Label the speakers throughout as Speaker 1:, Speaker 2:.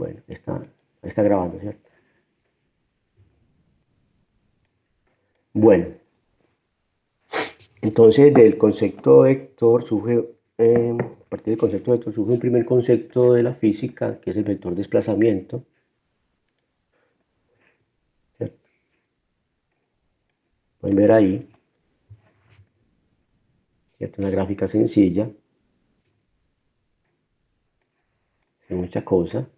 Speaker 1: Bueno, está grabando, ¿cierto? Bueno, entonces del concepto vector surge, a partir del concepto vector surge un primer concepto de la física, que es el vector desplazamiento, ¿cierto? Pueden ver ahí, ¿cierto? Una gráfica sencilla, sin mucha cosa.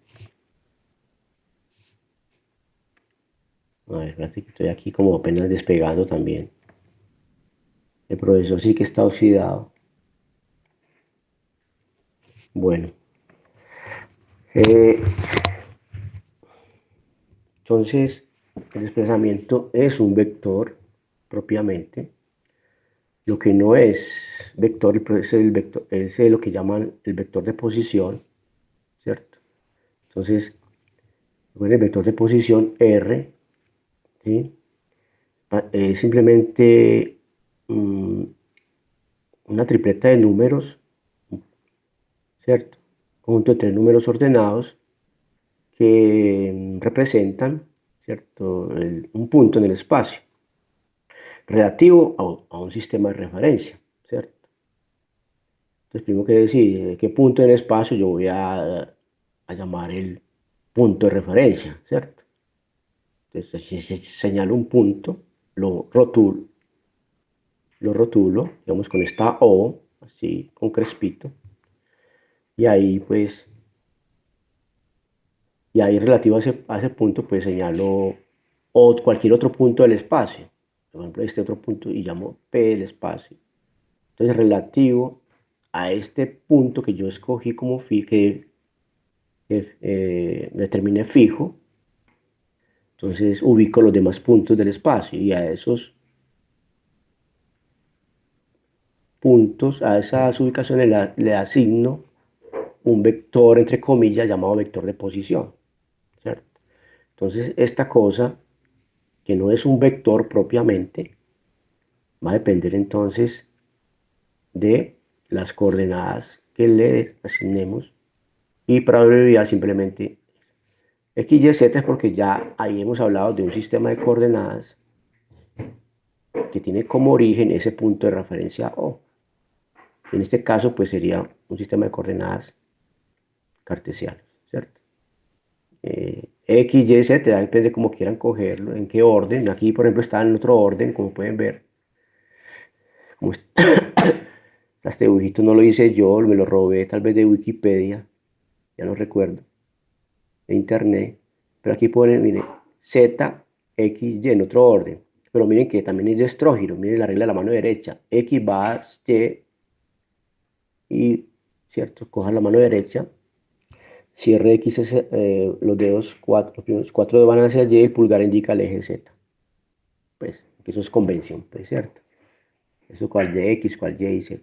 Speaker 1: A ver, espérate que estoy aquí como apenas despegando también. El profesor sí que está oxidado. Bueno, eh, entonces el desplazamiento es un vector propiamente. Lo que no es vector es lo que llaman el vector de posición, ¿cierto? Entonces, el vector de posición R, ¿sí? Es simplemente una tripleta de números, ¿cierto? Conjunto de tres números ordenados que representan, ¿cierto? Un punto en el espacio relativo a un sistema de referencia, ¿cierto? Entonces, primero que decir, ¿qué punto en el espacio yo voy a llamar el punto de referencia, ¿cierto? Entonces, si señalo un punto, lo rotulo, digamos, con esta O, así, con crespito, y ahí, pues, y ahí relativo a ese punto, pues señalo cualquier otro punto del espacio. Por ejemplo, este otro punto, y llamo P del espacio. Entonces, relativo a este punto que yo escogí como que determiné fijo, entonces ubico los demás puntos del espacio y a esos puntos, a esas ubicaciones le asigno un vector, entre comillas, llamado vector de posición, ¿cierto? Entonces, esta cosa, que no es un vector propiamente, va a depender entonces de las coordenadas que le asignemos, y para abreviar simplemente X, Y, Z, es porque ya ahí hemos hablado de un sistema de coordenadas que tiene como origen ese punto de referencia O. En este caso, pues sería un sistema de coordenadas cartesiano, ¿cierto? X, Y, Z, depende de cómo quieran cogerlo, en qué orden. Aquí, por ejemplo, está en otro orden, como pueden ver. Como este dibujito no lo hice yo, me lo robé tal vez de Wikipedia, ya no recuerdo, de internet. Pero aquí ponen, miren, Z, X, Y en otro orden. Pero miren que también es de estrógiro, miren la regla de la mano derecha. X va a Y, ¿cierto? Coja la mano derecha, cierre X, los dedos, los primeros cuatro dedos van hacia Y, el pulgar indica el eje Z. Pues, que eso es convención, pues, ¿cierto? Eso cual de X, cual Y, Z.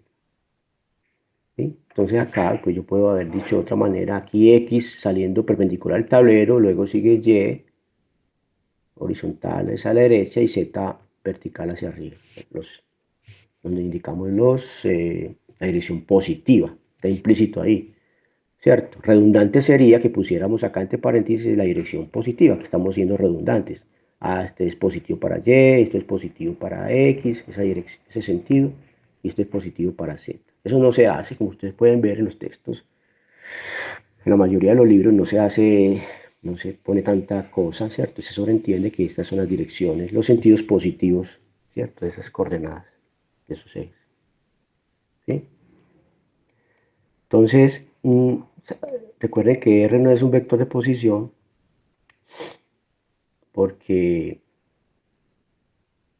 Speaker 1: ¿Sí? Entonces acá, pues yo puedo haber dicho de otra manera, aquí X saliendo perpendicular al tablero, luego sigue Y, horizontal hacia la derecha, y Z vertical hacia arriba, donde indicamos la dirección positiva, está implícito ahí. ¿Cierto? Redundante sería que pusiéramos acá entre paréntesis la dirección positiva, que estamos siendo redundantes. Este es positivo para Y, esto es positivo para X, ese sentido, y esto es positivo para Z. Eso no se hace, como ustedes pueden ver en los textos. En la mayoría de los libros no se pone tanta cosa, ¿cierto? Se sobreentiende que estas son las direcciones, los sentidos positivos, ¿cierto? De esas coordenadas, de esos ejes, ¿sí? Entonces, recuerden que R no es un vector de posición, porque,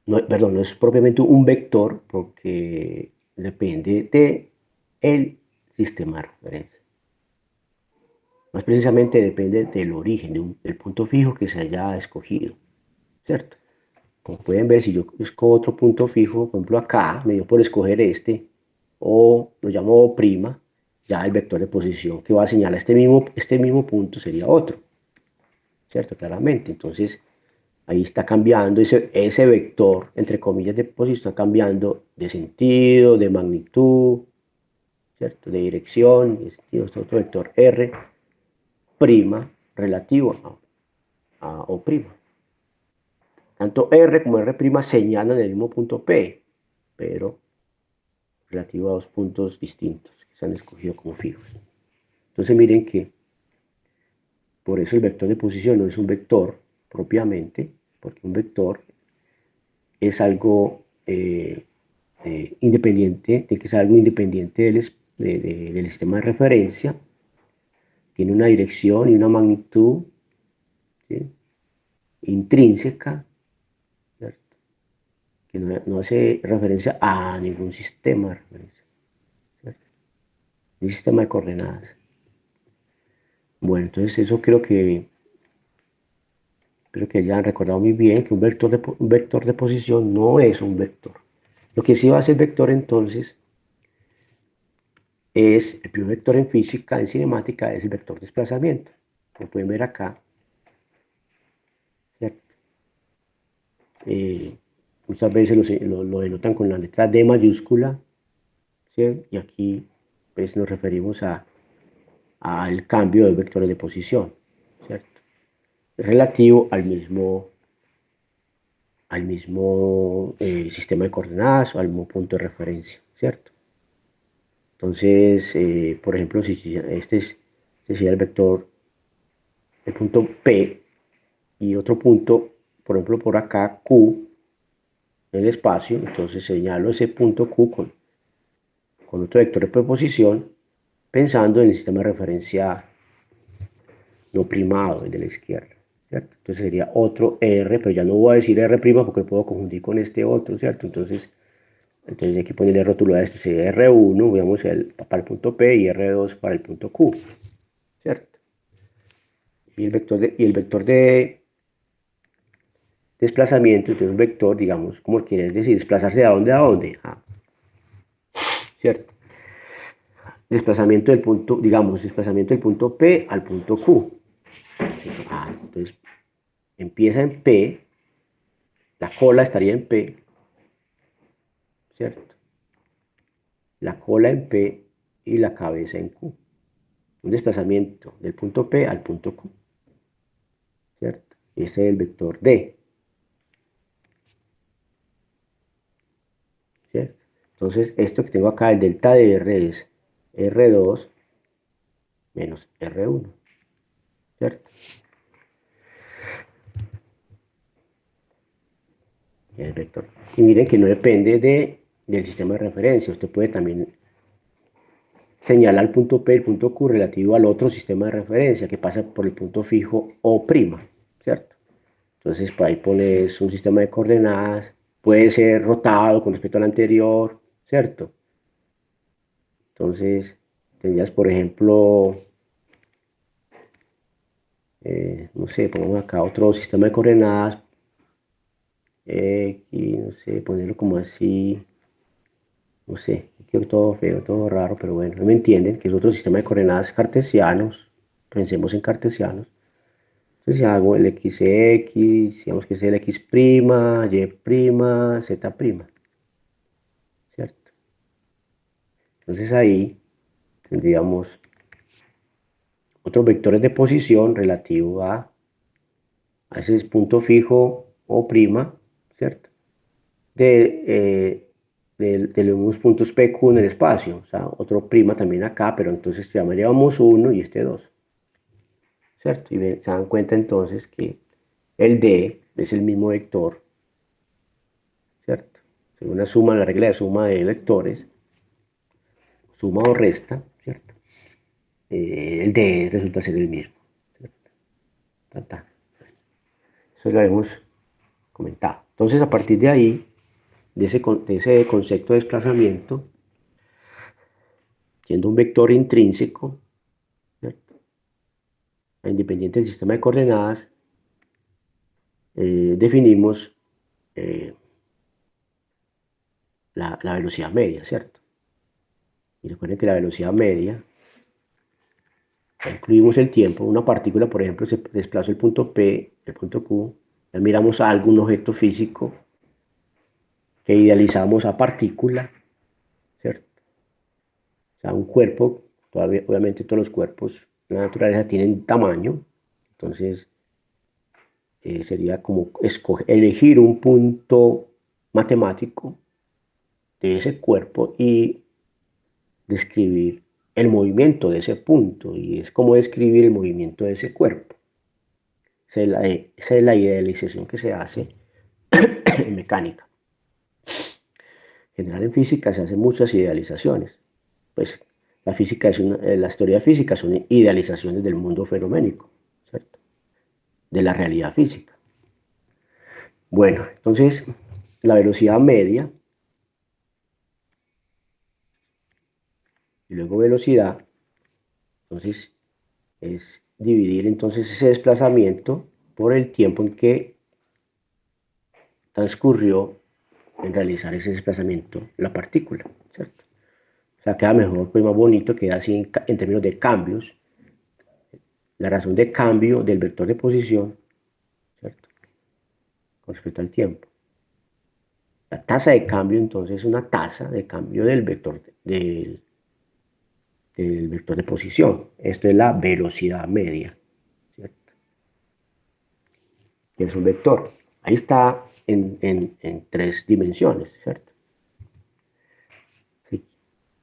Speaker 1: no, perdón, no es propiamente un vector, porque depende de el sistema de referencia. Más precisamente depende del origen, del punto fijo que se haya escogido, ¿cierto? Como pueden ver, si yo escojo otro punto fijo, por ejemplo acá, me dio por escoger este, o lo llamo prima, ya el vector de posición que va a señalar este mismo punto sería otro, ¿cierto? Claramente, entonces ahí está cambiando ese vector, entre comillas, de posición, está cambiando de sentido, de magnitud, ¿cierto? De dirección, de sentido, este otro vector R, prima, relativo a O'. Tanto R como R' señalan el mismo punto P, pero relativo a dos puntos distintos que se han escogido como fijos. Entonces miren que por eso el vector de posición no es un vector propiamente, porque un vector es algo independiente, tiene que ser algo independiente del sistema de referencia, tiene una dirección y una magnitud, ¿sí?, intrínseca, ¿cierto?, que no hace referencia a ningún sistema de referencia, ¿cierto?, ni sistema de coordenadas. Bueno, entonces eso creo que ya han recordado muy bien que un vector de posición no es un vector. Lo que sí va a ser vector entonces es, el primer vector en física, en cinemática, es el vector de desplazamiento. Como pueden ver acá, ¿cierto? Muchas veces lo denotan con la letra D mayúscula, ¿sí? Y aquí pues nos referimos al cambio de vectores de posición, ¿cierto?, relativo al mismo sistema de coordenadas o al mismo punto de referencia, ¿cierto? Entonces, por ejemplo, si este sería el vector, el punto P, y otro punto, por ejemplo, por acá, Q, en el espacio, entonces señalo ese punto Q con otro vector de proposición, pensando en el sistema de referencia no primado, el de la izquierda, ¿cierto? Entonces sería otro R, pero ya no voy a decir R' porque lo puedo confundir con este otro, ¿cierto? Entonces hay que ponerle rótulo a esto, sería R1, digamos, para el punto P, y R2 para el punto Q, ¿cierto? Y el vector de desplazamiento, entonces un vector, digamos, como quiere decir, desplazarse de dónde a dónde, ¿cierto? Desplazamiento del punto, digamos, desplazamiento del punto P al punto Q. Entonces empieza en P, la cola estaría en P, ¿cierto? La cola en P y la cabeza en Q. Un desplazamiento del punto P al punto Q, ¿cierto? Ese es el vector D, ¿cierto? Entonces, esto que tengo acá, el delta de R es R2 menos R1, ¿cierto? El vector. Y miren que no depende del sistema de referencia. Usted puede también señalar el punto P y el punto Q relativo al otro sistema de referencia que pasa por el punto fijo O', ¿cierto? Entonces, por ahí pones un sistema de coordenadas, puede ser rotado con respecto al anterior, ¿cierto? Entonces, tendrías, por ejemplo, no sé, pongamos acá otro sistema de coordenadas, X, no sé, ponerlo como así, no sé, quedó todo feo, todo raro, pero bueno, no me entienden, que es otro sistema de coordenadas cartesianos, pensemos en cartesianos. Entonces si hago el XX, digamos que es el X', Y', Z', ¿cierto? Entonces ahí tendríamos otros vectores de posición relativo a ese punto fijo O', ¿cierto? De los mismos puntos PQ en el espacio, o sea, otro prima también acá, pero entonces ya llevamos uno y este dos, ¿cierto? Y se dan cuenta entonces que el D es el mismo vector, ¿cierto? Según la suma, la regla de suma de vectores, suma o resta, ¿cierto? El D resulta ser el mismo, ¿cierto? Ta, ta. Eso lo hemos comentado. Entonces, a partir de ahí, de ese concepto de desplazamiento, siendo un vector intrínseco, ¿cierto?, independiente del sistema de coordenadas, definimos eh, la velocidad media, ¿cierto? Y recuerden que la velocidad media, incluimos el tiempo, una partícula, por ejemplo, se desplaza el punto P, el punto Q, ya miramos a algún objeto físico que idealizamos a partícula, ¿cierto? O sea, un cuerpo, todavía, obviamente todos los cuerpos en la naturaleza tienen tamaño, Entonces, sería como elegir un punto matemático de ese cuerpo y describir el movimiento de ese punto. Y es como describir el movimiento de ese cuerpo. Esa es la idealización que se hace en mecánica. En general en física se hacen muchas idealizaciones. Pues la física las teorías físicas son idealizaciones del mundo fenoménico, ¿cierto? De la realidad física. Bueno, entonces la velocidad media y luego velocidad, entonces es dividir entonces ese desplazamiento por el tiempo en que transcurrió en realizar ese desplazamiento la partícula, ¿cierto? O sea, queda mejor, pues más bonito, queda así en términos de cambios, la razón de cambio del vector de posición, ¿cierto? Con respecto al tiempo. La tasa de cambio entonces es una tasa de cambio del vector de posición. Esto es la velocidad media, ¿cierto? Que es un vector. Ahí está en tres dimensiones, ¿cierto? Sí.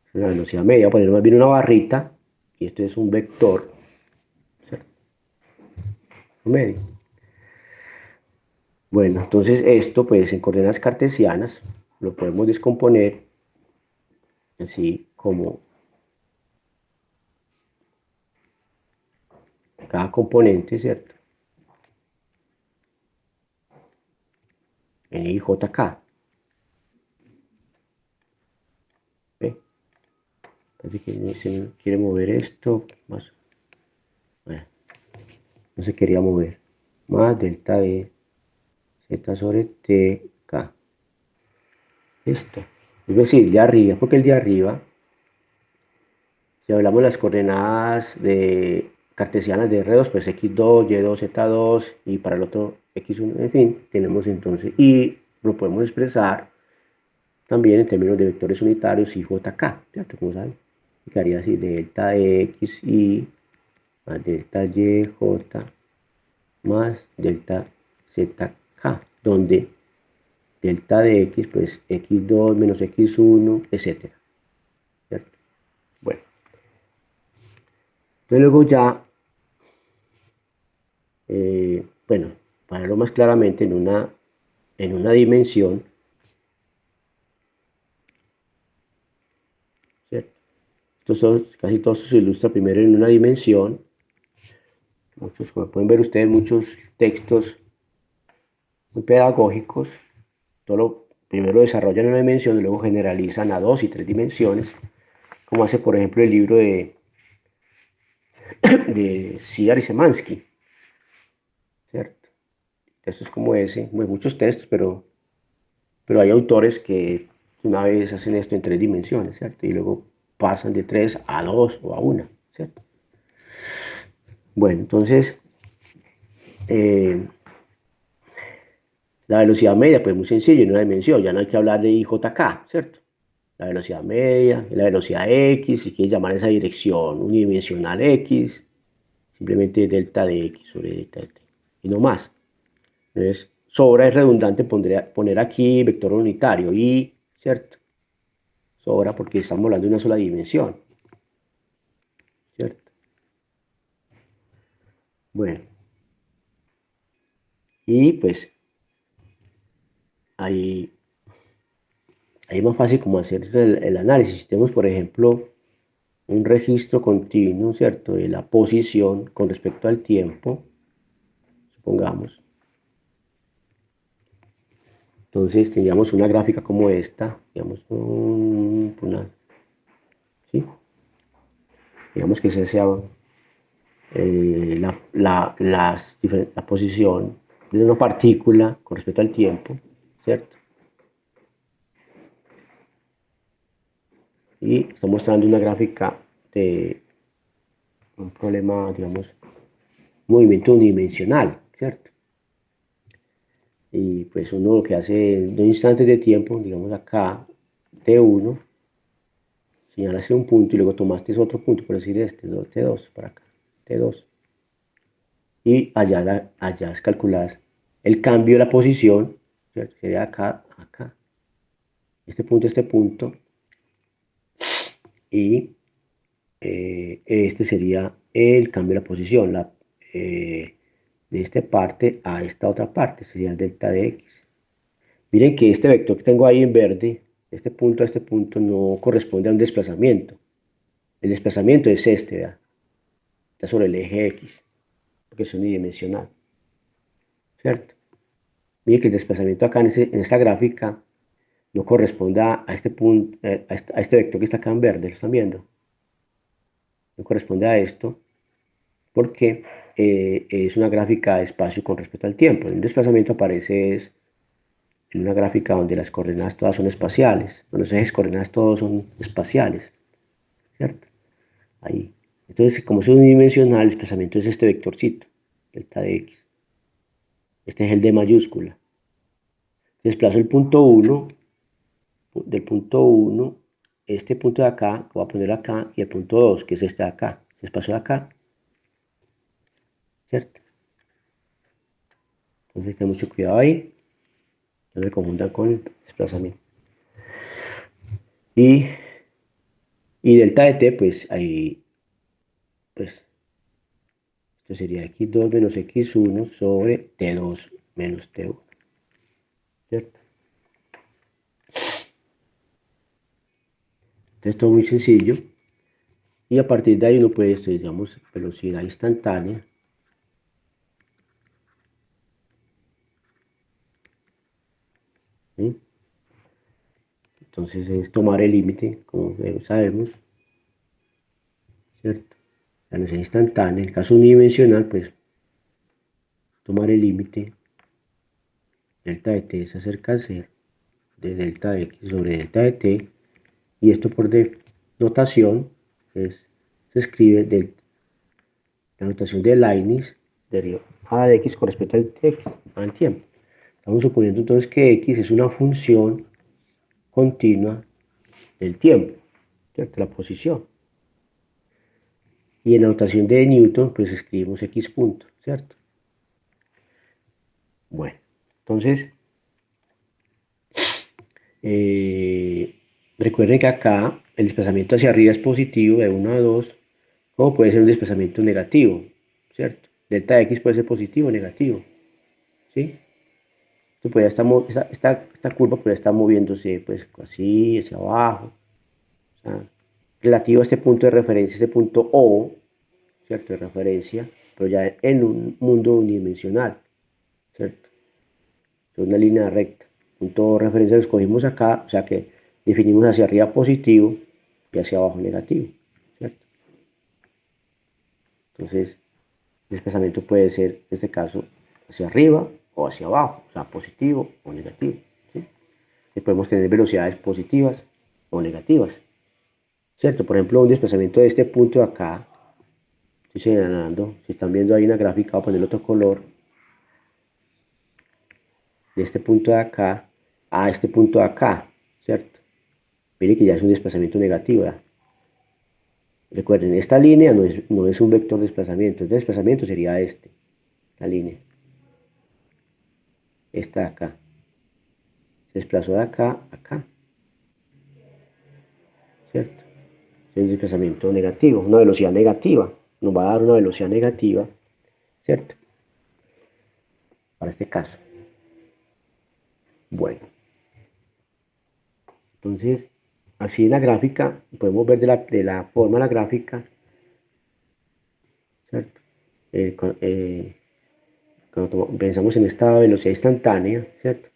Speaker 1: Es la velocidad media. Voy a poner más bien una barrita y esto es un vector, ¿cierto? Medio. Bueno, entonces esto pues en coordenadas cartesianas lo podemos descomponer así como cada componente, ¿cierto? En I, J, K. ¿Ve? Parece que se quiere mover esto, más, bueno, no se quería mover. Más delta E, Z sobre T, K. Listo. Es decir, de arriba, porque el de arriba, si hablamos de las coordenadas cartesianas de R2, pues X2, Y2, Z2, y para el otro X1, en fin, tenemos entonces, y lo podemos expresar también en términos de vectores unitarios y JK, ¿cierto? Como saben, quedaría así, delta X, Y, más delta Y, J, más delta Z, K, donde delta de X, pues X2 menos X1, etcétera, ¿cierto? Bueno, entonces luego ya, bueno, para verlo más claramente en una dimensión, ¿cierto? Casi todo se ilustra primero en una dimensión. Muchos, como pueden ver ustedes, muchos textos muy pedagógicos. Primero desarrollan una dimensión y luego generalizan a dos y tres dimensiones, como hace por ejemplo el libro de Sidar y Semansky, ¿cierto? Textos como ese, hay muchos textos, pero hay autores que una vez hacen esto en tres dimensiones, ¿cierto? Y luego pasan de tres a dos o a una, ¿cierto? Bueno, entonces, eh, la velocidad media, pues muy sencillo, en una dimensión, ya no hay que hablar de IJK, ¿cierto? La velocidad media, la velocidad X, si quieres llamar esa dirección unidimensional X, simplemente delta de X sobre delta de T, y no más. Entonces, sobra, es redundante poner aquí vector unitario, y, ¿cierto? Sobra porque estamos hablando de una sola dimensión, ¿cierto? Bueno, y pues ahí, ahí es más fácil como hacer el análisis. Si tenemos, por ejemplo, un registro continuo, ¿cierto? De la posición con respecto al tiempo, supongamos. Entonces tendríamos una gráfica como esta, digamos, ¿sí? Digamos que esa sea la posición de una partícula con respecto al tiempo, ¿cierto? Y está mostrando una gráfica de un problema, digamos, movimiento unidimensional, ¿cierto? Y pues uno lo que hace en 2 instantes de tiempo, digamos acá, T1, señalaste un punto y luego tomaste otro punto, por decir este, T2, para acá, T2. y allá es calcular el cambio de la posición, ¿cierto? Sería acá, acá, este punto, y este sería el cambio de la posición, de esta parte a esta otra parte, sería el delta de x. Miren que este vector que tengo ahí en verde, este punto a este punto, no corresponde a un desplazamiento. El desplazamiento es este, ¿verdad? Está sobre el eje x, porque es unidimensional, ¿cierto? Miren que el desplazamiento acá en esta gráfica no corresponde a este punto, a este vector que está acá en verde, ¿lo están viendo? No corresponde a esto, porque es una gráfica de espacio con respecto al tiempo. El desplazamiento aparece en una gráfica donde las coordenadas todas son espaciales, donde los ejes coordenadas todos son espaciales, ¿cierto? Ahí. Entonces, como es unidimensional, el desplazamiento es este vectorcito, delta de x. Este es el D mayúscula. Desplazo el punto 1, del punto 1, este punto de acá, lo voy a poner acá, y el punto 2, que es este de acá. Desplazo de acá, ¿cierto? Entonces, ten mucho cuidado ahí. No se confundan con el desplazamiento. Y, y delta de t, pues ahí, pues, esto sería x2 menos x1 sobre t2 menos t1, ¿cierto? Entonces, esto es muy sencillo. Y a partir de ahí uno puede estudiar, digamos, velocidad instantánea. ¿Sí? Entonces es tomar el límite, como sabemos, ¿cierto? La velocidad instantánea, en el caso unidimensional, pues tomar el límite delta de t es acerca de ser de delta de x sobre delta de t, y esto por notación se escribe la notación de Leibniz derivada de x con respecto al tiempo. Estamos suponiendo entonces que x es una función continua del tiempo, ¿cierto? La posición. Y en la notación de Newton, pues escribimos x punto, ¿cierto? Bueno, entonces, eh, recuerden que acá el desplazamiento hacia arriba es positivo de 1 a 2, como puede ser un desplazamiento negativo, ¿cierto? Delta de x puede ser positivo o negativo, ¿sí? Esto puede estar, esta curva puede estar moviéndose pues así, hacia abajo, o sea, relativo a este punto de referencia, este punto O, ¿cierto? De referencia, pero ya en un mundo unidimensional, ¿cierto? Es una línea recta. Punto de referencia lo escogimos acá, o sea que definimos hacia arriba positivo y hacia abajo negativo, ¿cierto? Entonces, el desplazamiento puede ser, en este caso, hacia arriba o hacia abajo, o sea, positivo o negativo, ¿sí? Y podemos tener velocidades positivas o negativas, ¿cierto? Por ejemplo, un desplazamiento de este punto de acá, estoy señalando, si están viendo ahí una gráfica, voy a poner otro color, de este punto de acá a este punto de acá, ¿cierto? Mire que ya es un desplazamiento negativo, ¿verdad? Recuerden, esta línea no es un vector de desplazamiento, el desplazamiento sería la línea, esta de acá. Se desplazó de acá a acá, ¿cierto? Es un desplazamiento negativo, una velocidad negativa, nos va a dar una velocidad negativa, ¿cierto? Para este caso. Bueno, entonces, así en la gráfica, podemos ver de la forma de la gráfica, ¿cierto? Cuando pensamos en esta velocidad instantánea, ¿cierto?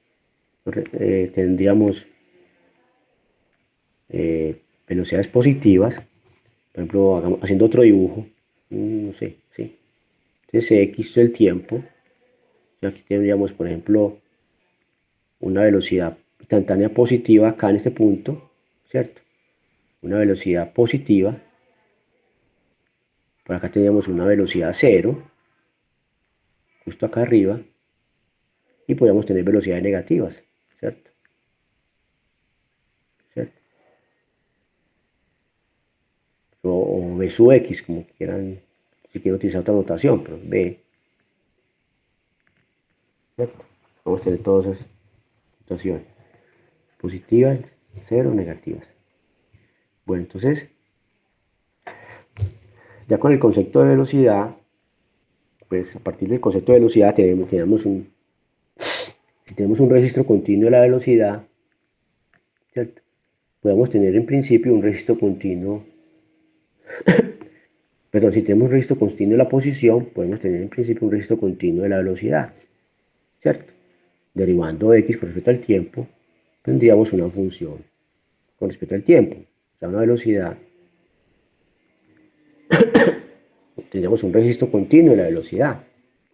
Speaker 1: Tendríamos velocidades positivas, por ejemplo, haciendo otro dibujo, no sé, ¿sí? Entonces x es el tiempo, y aquí tendríamos, por ejemplo, una velocidad instantánea positiva acá en este punto, ¿cierto? Una velocidad positiva, por acá tendríamos una velocidad cero, justo acá arriba, y podríamos tener velocidades negativas, ¿cierto? ¿Cierto? O v sub x, como quieran, si quieren utilizar otra notación, pero v. ¿cierto? Vamos a tener todas esas situaciones, positivas, cero, negativas. Bueno, entonces, ya con el concepto de velocidad, pues a partir del concepto de velocidad si tenemos un registro continuo de la velocidad, ¿cierto? Podemos tener en principio un registro continuo, perdón, si tenemos un registro continuo de la posición, podemos tener en principio un registro continuo de la velocidad, ¿cierto? Derivando x con respecto al tiempo, tendríamos una función con respecto al tiempo, o sea, una velocidad, tendríamos un registro continuo de la velocidad,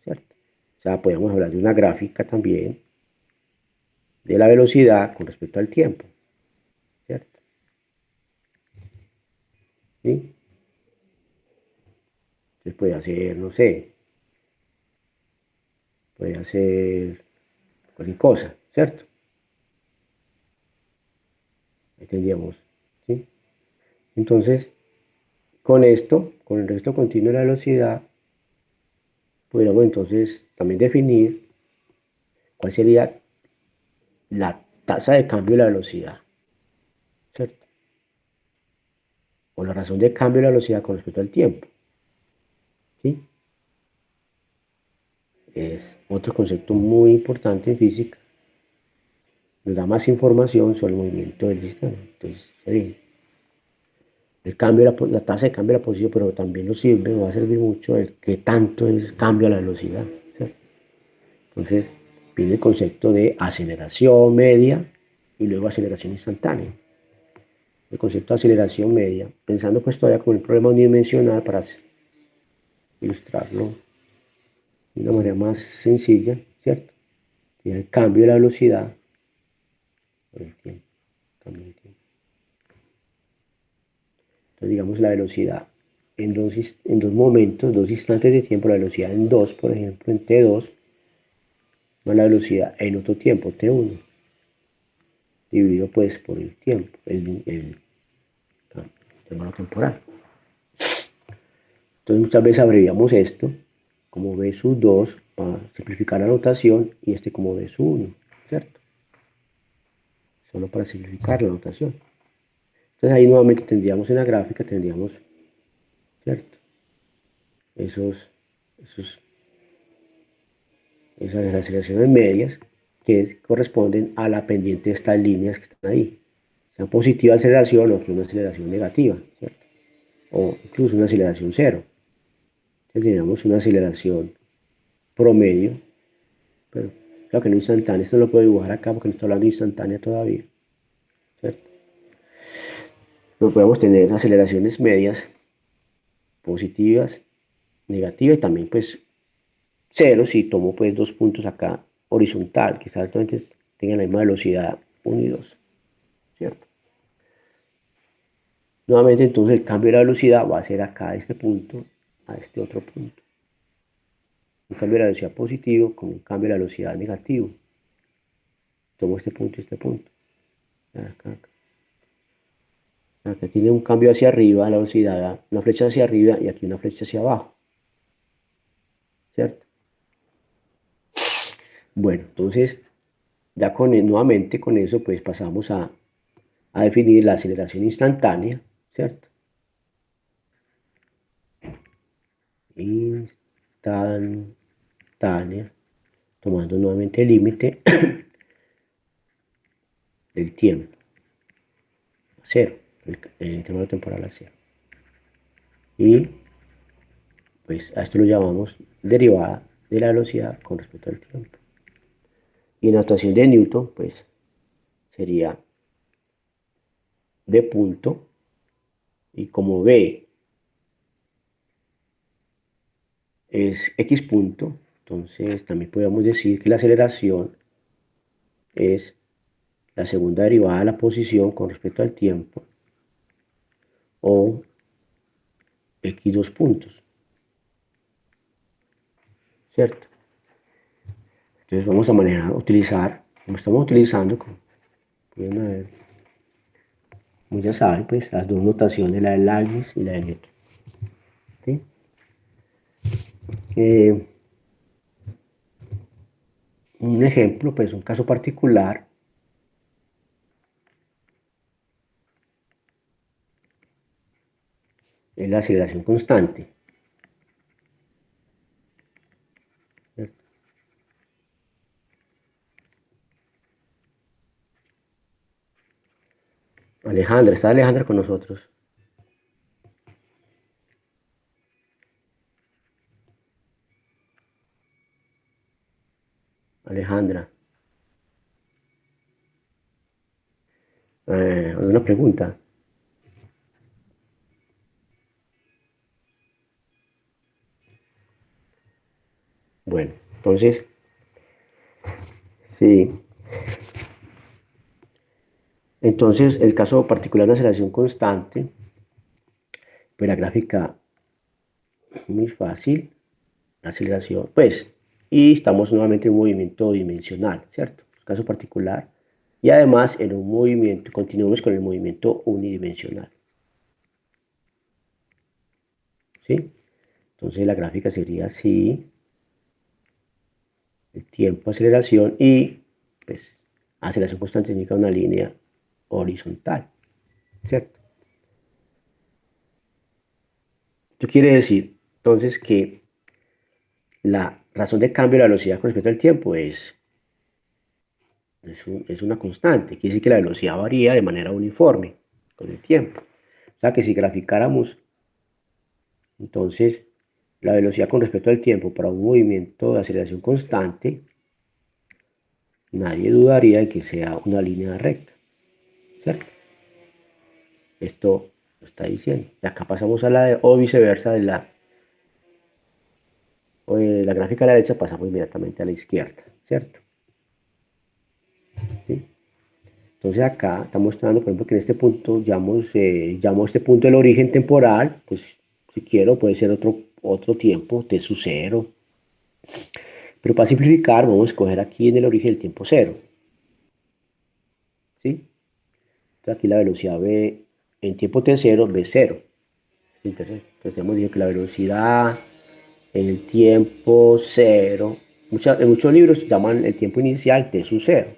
Speaker 1: ¿cierto? O sea, podríamos hablar de una gráfica también de la velocidad con respecto al tiempo, ¿cierto? ¿Sí? Entonces puede hacer, no sé, puede hacer cualquier cosa, ¿cierto? Ahí tendríamos, ¿sí? Entonces, con esto, con el registro continuo de la velocidad, podríamos entonces también definir cuál sería la tasa de cambio de la velocidad, ¿cierto? O la razón de cambio de la velocidad con respecto al tiempo, ¿sí? Es otro concepto muy importante en física. Nos da más información sobre el movimiento del sistema. Entonces, el cambio, la tasa de cambio de la posición, pero también nos va a servir mucho el que tanto es cambio a la velocidad, ¿cierto? Entonces, viene el concepto de aceleración media y luego aceleración instantánea. El concepto de aceleración media, pensando pues todavía con el problema unidimensional para ilustrarlo de una manera más sencilla, ¿cierto? Y el cambio de la velocidad por el tiempo, cambio de tiempo. Entonces, digamos la velocidad en dos momentos, dos instantes de tiempo, la velocidad en dos, por ejemplo, en T2, más la velocidad en otro tiempo, T1, dividido pues por el tiempo, el intervalo temporal. Entonces muchas veces abreviamos esto como B sub 2 para simplificar la notación y este como B sub 1, ¿cierto? Solo para simplificar la notación. Entonces ahí nuevamente tendríamos en la gráfica, tendríamos, ¿cierto? Esos, esos, esas aceleraciones medias que corresponden a la pendiente de estas líneas que están ahí. Sea positiva aceleración o que una aceleración negativa, ¿cierto? O incluso una aceleración cero. Entonces tendríamos una aceleración promedio, pero claro que no instantánea, esto no lo puedo dibujar acá porque no estoy hablando de instantánea todavía, ¿cierto? Pero podemos tener aceleraciones medias, positivas, negativas y también pues cero si tomo pues dos puntos acá horizontal, que exactamente tengan la misma velocidad 1 y 2, ¿cierto? Nuevamente entonces el cambio de la velocidad va a ser acá a este punto, a este otro punto. Un cambio de la velocidad positivo con un cambio de la velocidad negativo. Tomo este punto y este punto. Acá, acá. Acá tiene un cambio hacia arriba, la velocidad, una flecha hacia arriba y aquí una flecha hacia abajo, ¿cierto? Bueno, entonces ya nuevamente con eso pues pasamos a definir la aceleración instantánea, ¿cierto? Instantánea, tomando nuevamente el límite del tiempo, a cero, el intervalo temporal a cero. Y pues a esto lo llamamos derivada de la velocidad con respecto al tiempo. Y en la notación de Newton, pues sería de punto, y como B es X punto, entonces también podemos decir que la aceleración es la segunda derivada de la posición con respecto al tiempo, o X dos puntos, ¿cierto? Entonces vamos a manejar, utilizar, como estamos utilizando, como pueden ver, como ya saben, pues las dos notaciones, la de Leibniz y la de Newton, ¿sí? Eh, Un ejemplo, pues un caso particular, es la aceleración constante. Alejandra, ¿está Alejandra con nosotros? Alejandra, ¿alguna pregunta? Bueno, entonces, sí. Entonces, el caso particular de aceleración constante, pues la gráfica muy fácil, aceleración, pues, y estamos nuevamente en un movimiento dimensional, ¿cierto? Caso particular. Y además en un movimiento, continuamos con el movimiento unidimensional, ¿sí? Entonces la gráfica sería así, el tiempo, aceleración y, pues, aceleración constante significa una línea horizontal, ¿cierto? Esto quiere decir, entonces, que la razón de cambio de la velocidad con respecto al tiempo es una constante. Quiere decir que la velocidad varía de manera uniforme con el tiempo. O sea que si graficáramos, entonces, la velocidad con respecto al tiempo para un movimiento de aceleración constante, nadie dudaría de que sea una línea recta, ¿cierto? Esto lo está diciendo. Y acá pasamos a la de, o viceversa, de la gráfica a la derecha pasamos inmediatamente a la izquierda, ¿cierto? ¿Sí? Entonces acá está mostrando, por ejemplo, que en este punto llamo este punto el origen temporal, pues si quiero puede ser otro tiempo, t sub cero, pero para simplificar vamos a escoger aquí en el origen el tiempo cero, ¿sí? Entonces aquí la velocidad v en tiempo t cero, v cero. ¿Sí? Entonces hemos dicho que la velocidad en el tiempo cero, en muchos libros llaman el tiempo inicial t sub cero,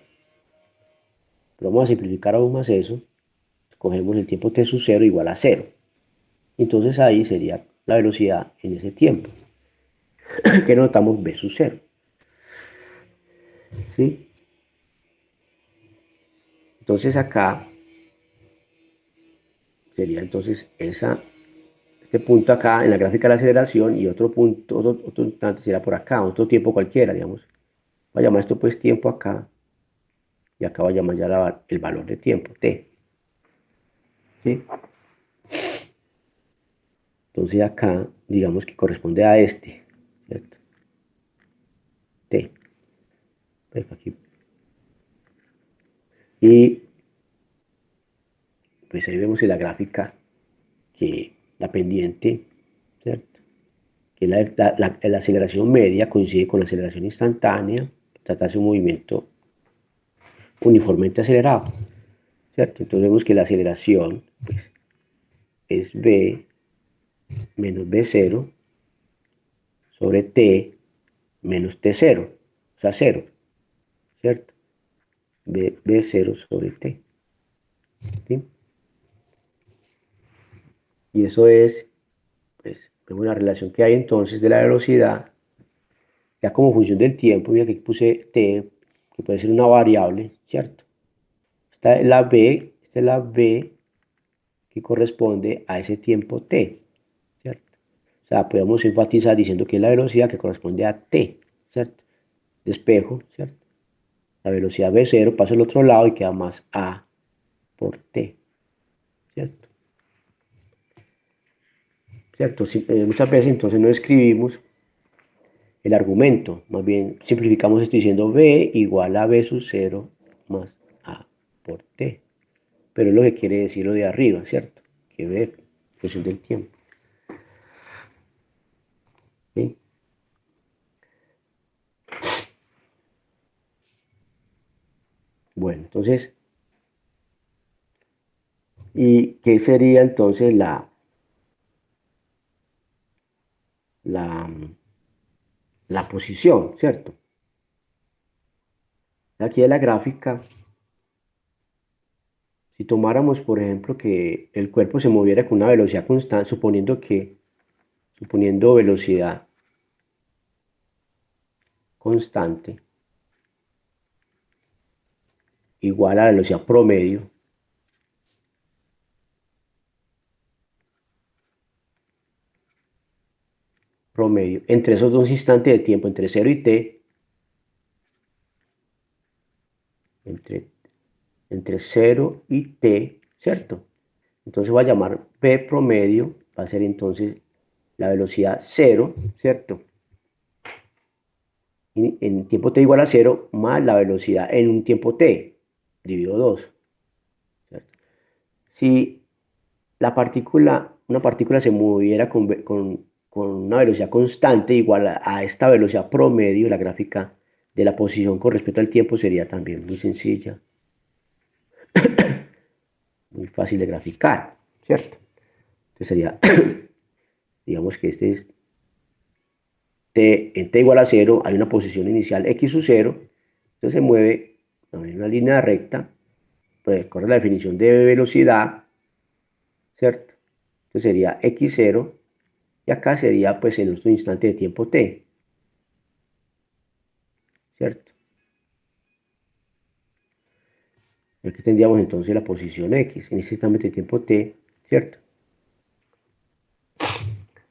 Speaker 1: pero vamos a simplificar aún más eso, escogemos el tiempo t sub cero igual a cero. Entonces ahí sería la velocidad en ese tiempo, que notamos v sub cero, ¿sí? Entonces acá sería entonces este punto acá en la gráfica de la aceleración y otro punto, otro instante será por acá, otro tiempo cualquiera, digamos. Voy a llamar esto pues tiempo acá y acá voy a llamar ya el valor de tiempo, t, ¿sí? Entonces acá digamos que corresponde a este, ¿cierto? T, pues aquí. Y pues ahí vemos en la gráfica que la pendiente, ¿cierto? Que la aceleración media coincide con la aceleración instantánea, trata de un movimiento uniformemente acelerado, ¿cierto? Entonces vemos que la aceleración pues, es v menos v cero sobre t menos t cero, o sea, cero, ¿cierto? V cero sobre t, ¿sí? Y eso es, pues, una relación que hay entonces de la velocidad, ya como función del tiempo, mira que aquí puse t, que puede ser una variable, ¿cierto? Esta es la v que corresponde a ese tiempo t, ¿cierto? O sea, podemos enfatizar diciendo que es la velocidad que corresponde a t, ¿cierto? Despejo, ¿cierto? La velocidad v cero pasa al otro lado y queda más a por t, ¿cierto? ¿Cierto? Muchas veces entonces no escribimos el argumento, más bien simplificamos esto diciendo v igual a v sub cero más a por t, pero es lo que quiere decir lo de arriba, ¿cierto? Que v, función del tiempo, ¿sí? Bueno, entonces, ¿y qué sería entonces la, la posición, ¿cierto? Aquí de la gráfica, si tomáramos, por ejemplo, que el cuerpo se moviera con una velocidad constante, suponiendo velocidad constante igual a la velocidad promedio, entre esos dos instantes de tiempo, entre 0 y t, entre, entre 0 y t, ¿cierto? Entonces voy a llamar p promedio, va a ser entonces la velocidad 0, ¿cierto? Y en tiempo t igual a 0 más la velocidad en un tiempo t, dividido 2. ¿Cierto? Si una partícula se moviera con una velocidad constante igual a esta velocidad promedio, la gráfica de la posición con respecto al tiempo sería también muy sencilla, muy fácil de graficar, ¿cierto? Entonces sería, digamos que este es en t igual a 0, hay una posición inicial x sub 0, entonces se mueve en una línea recta, pues corre la definición de velocidad, ¿cierto? Entonces sería x0 y acá sería pues en nuestro instante de tiempo t, ¿cierto? Aquí tendríamos entonces la posición x en este instante de tiempo t, ¿cierto?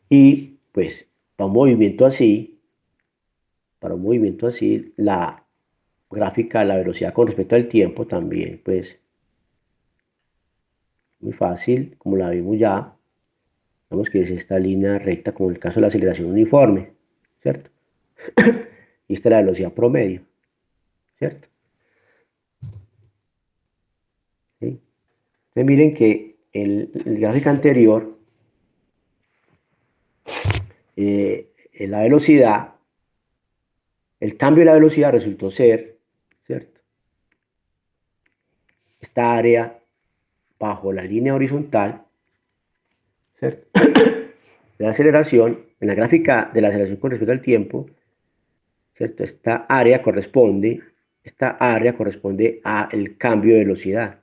Speaker 1: Y pues para un movimiento así, la gráfica de la velocidad con respecto al tiempo también, pues muy fácil, como la vimos ya, vemos que es esta línea recta como en el caso de la aceleración uniforme, ¿cierto? Y esta es la velocidad promedio, ¿cierto? ¿Sí? Entonces miren que el gráfico anterior, la velocidad, el cambio de la velocidad resultó ser, ¿cierto? Esta área bajo la línea horizontal, ¿cierto? De la aceleración, en la gráfica de la aceleración con respecto al tiempo, ¿cierto? Esta área corresponde al cambio de velocidad,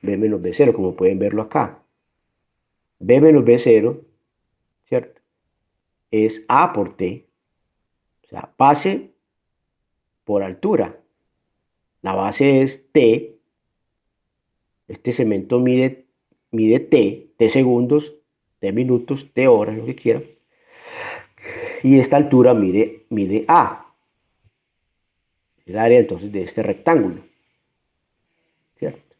Speaker 1: b menos b0, como pueden verlo acá. B menos B0, ¿cierto? Es A por T, o sea, base por altura. La base es T, este segmento mide T segundos, T minutos, T horas, lo que quiera. Y esta altura mide A, el área entonces de este rectángulo, ¿cierto?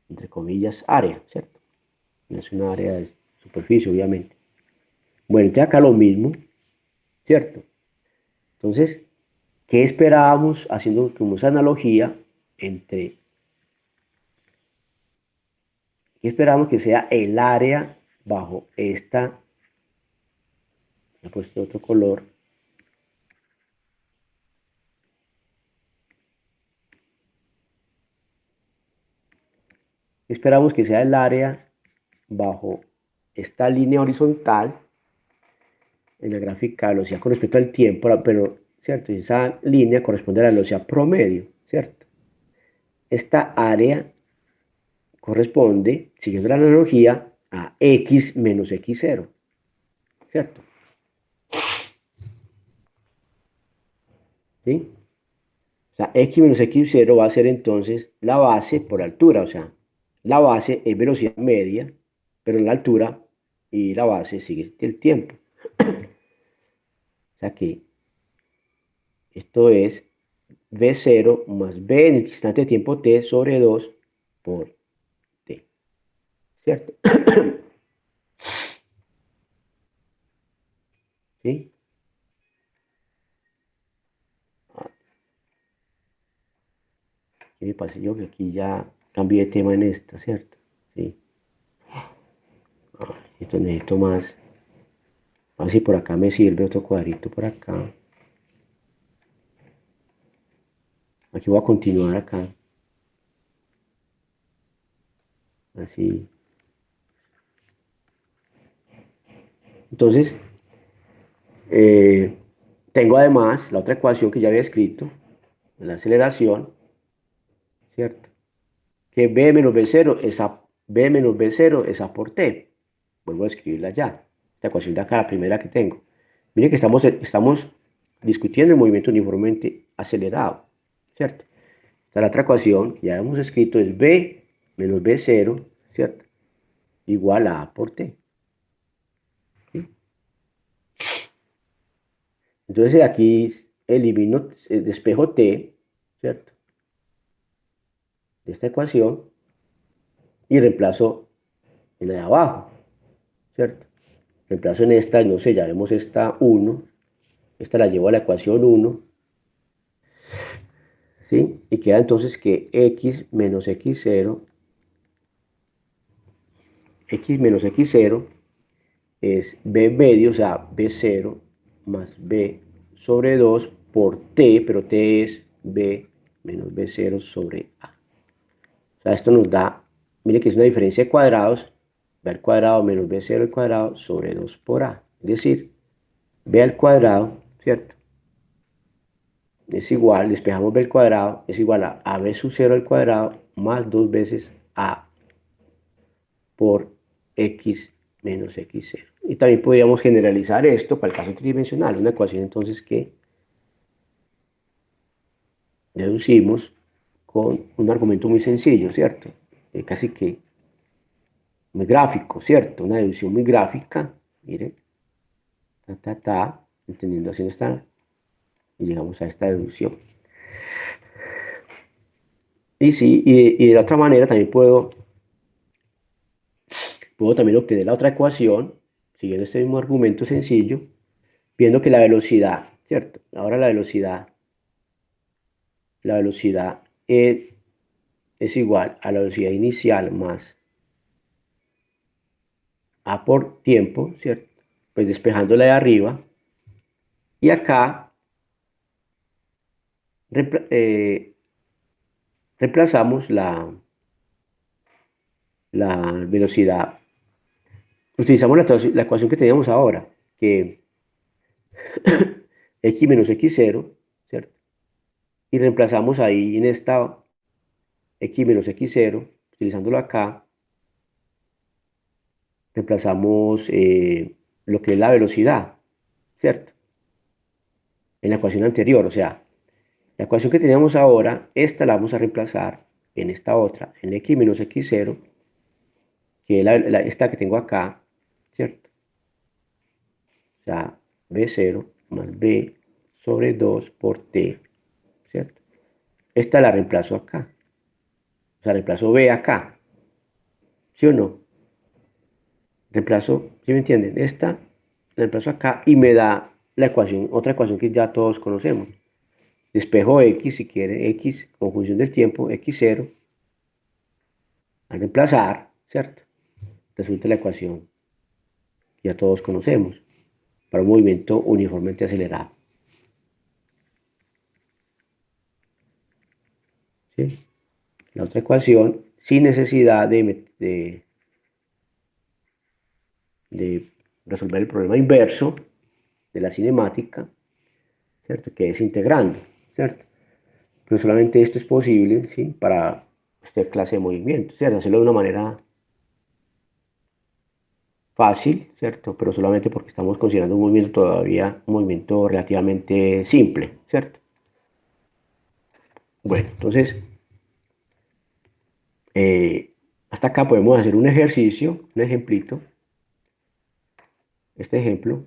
Speaker 1: Entre comillas, área, ¿cierto? No es una área de superficie, obviamente. Bueno, ya acá lo mismo, ¿cierto? Entonces, ¿qué esperábamos haciendo como esa analogía entre qué esperábamos que sea el área bajo esta, he puesto otro color, esperamos que sea el área bajo esta línea horizontal en la gráfica de velocidad con respecto al tiempo, pero, ¿cierto? Esa línea corresponde a la velocidad promedio, ¿cierto? Esta área corresponde, siguiendo la analogía, a x menos x0, ¿cierto? ¿Sí? O sea, x menos x0 va a ser entonces la base por altura, o sea, la base es velocidad media, pero en la altura y la base sigue el tiempo. O sea que esto es v0 más b en el instante de tiempo t sobre 2 por t, ¿cierto? ¿Sí? ¿Qué me pasa yo? Que aquí ya cambié de tema en esta, ¿cierto? Sí. Entonces necesito más. A ver si por acá me sirve otro cuadrito por acá. Aquí voy a continuar acá. Así. Entonces, tengo además la otra ecuación que ya había escrito, la aceleración, ¿cierto? Que B menos B0 es A, B menos B0 es A por T. Vuelvo a escribirla ya. Esta ecuación de acá, la primera que tengo. Miren que estamos discutiendo el movimiento uniformemente acelerado, ¿cierto? Esta la otra ecuación que ya hemos escrito es B menos B0, ¿cierto? Igual a A por T. ¿Sí? Entonces aquí elimino, despejo T, ¿cierto? De esta ecuación y reemplazo en la de abajo, ¿cierto? Reemplazo en esta, no sé, ya vemos esta 1, esta la llevo a la ecuación 1, ¿sí? Y queda entonces que x menos x0, x menos x0 es b medio, o sea, b0 más b sobre 2 por t, pero t es b menos b0 sobre a. O sea, esto nos da, mire que es una diferencia de cuadrados, b al cuadrado menos b0 al cuadrado sobre 2 por a. Es decir, b al cuadrado, ¿cierto? Es igual, despejamos b al cuadrado, es igual a ab sub 0 al cuadrado más 2 veces a por x menos x0. Y también podríamos generalizar esto para el caso tridimensional, una ecuación entonces que deducimos con un argumento muy sencillo, ¿cierto? Casi que muy gráfico, ¿cierto? Una deducción muy gráfica, miren, entendiendo así esta, y llegamos a esta deducción. Y sí, y de la otra manera también puedo también obtener la otra ecuación, siguiendo este mismo argumento sencillo, viendo que la velocidad, ¿cierto? Ahora la velocidad es igual a la velocidad inicial más a por tiempo, ¿cierto? Pues despejándola de arriba. Y acá reemplazamos la velocidad. Utilizamos la ecuación que teníamos ahora, que x menos x0, ¿cierto? Y reemplazamos ahí en esta x menos x0, utilizándolo acá, reemplazamos lo que es la velocidad, ¿cierto? En la ecuación anterior, o sea, la ecuación que teníamos ahora, esta la vamos a reemplazar en esta otra, en x menos x0, que es esta que tengo acá, ¿cierto? O sea, b0 más b sobre 2 por t, ¿cierto? Esta la reemplazo acá, o sea, reemplazo b acá, ¿sí o no? Reemplazo, ¿sí me entienden? Esta la reemplazo acá y me da la ecuación, otra ecuación que ya todos conocemos. Despejo x, si quiere, x con función del tiempo, x0, al reemplazar, ¿cierto? Resulta la ecuación que ya todos conocemos para un movimiento uniformemente acelerado. ¿Sí? La otra ecuación, sin necesidad de resolver el problema inverso de la cinemática, ¿cierto? Que es integrando, ¿cierto? Pero solamente esto es posible, ¿sí? Para esta clase de movimiento, ¿cierto? Hacerlo de una manera fácil, ¿cierto? Pero solamente porque estamos considerando un movimiento todavía, un movimiento relativamente simple, ¿cierto? Bueno, entonces, hasta acá podemos hacer un ejercicio, un ejemplito. Este ejemplo,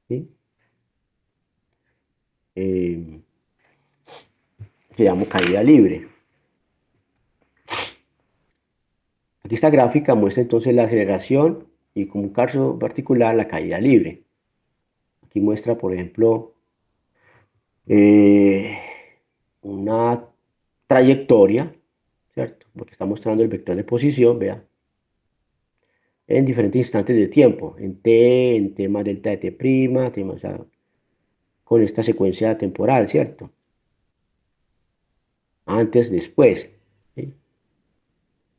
Speaker 1: ¿sí? Eh, que llamo caída libre. Aquí esta gráfica muestra entonces la aceleración y como un caso particular la caída libre. Aquí muestra, por ejemplo, eh, una trayectoria, ¿cierto? Porque está mostrando el vector de posición, vea, en diferentes instantes de tiempo, en t más delta de t', o sea, con esta secuencia temporal, ¿cierto? Antes, después, ¿sí?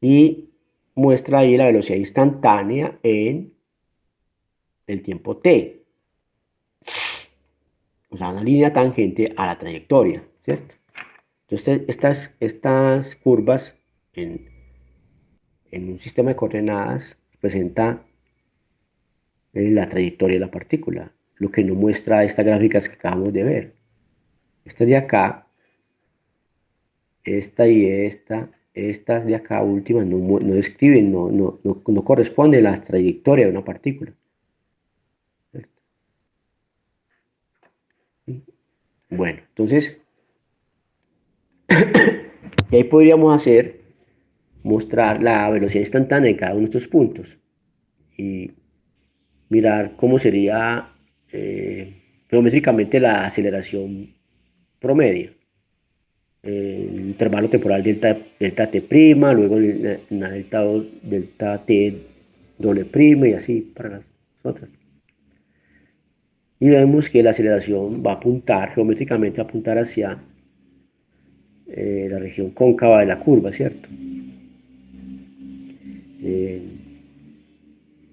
Speaker 1: Y muestra ahí la velocidad instantánea en el tiempo t. o sea, una línea tangente a la trayectoria, ¿cierto? Entonces, estas curvas en un sistema de coordenadas representa la trayectoria de la partícula, lo que nos muestra estas gráficas que acabamos de ver. Esta de acá, esta y estas de acá últimas no describen, no corresponden a la trayectoria de una partícula. Bueno, entonces, ¿qué ahí podríamos hacer? Mostrar la velocidad instantánea de cada uno de estos puntos y mirar cómo sería geométricamente la aceleración promedio. El intervalo temporal delta t', luego la delta t doble prima y así para las otras. Y vemos que la aceleración va a apuntar, geométricamente va a apuntar hacia la región cóncava de la curva, ¿cierto? Eh,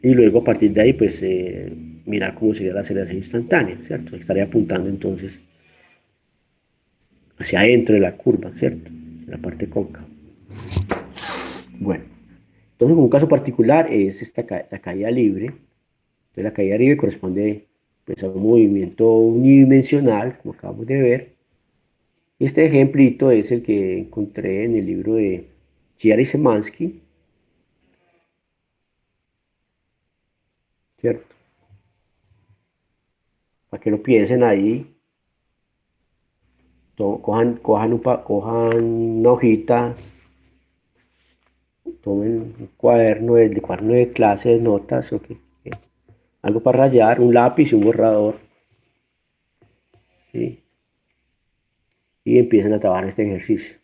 Speaker 1: y luego a partir de ahí, pues mirar cómo sería la aceleración instantánea, ¿cierto? Estaría apuntando entonces hacia adentro de la curva, ¿cierto? En la parte cóncava. Bueno, entonces un caso particular es la caída libre. Entonces la caída libre corresponde pues, a un movimiento unidimensional, como acabamos de ver. Este ejemplito es el que encontré en el libro de Chiari Semansky, ¿cierto? Para que lo piensen ahí, cojan una hojita, tomen un cuaderno, el cuaderno de clase de notas, algo para rayar, un lápiz y un borrador, ¿sí? Y empiezan a trabajar este ejercicio.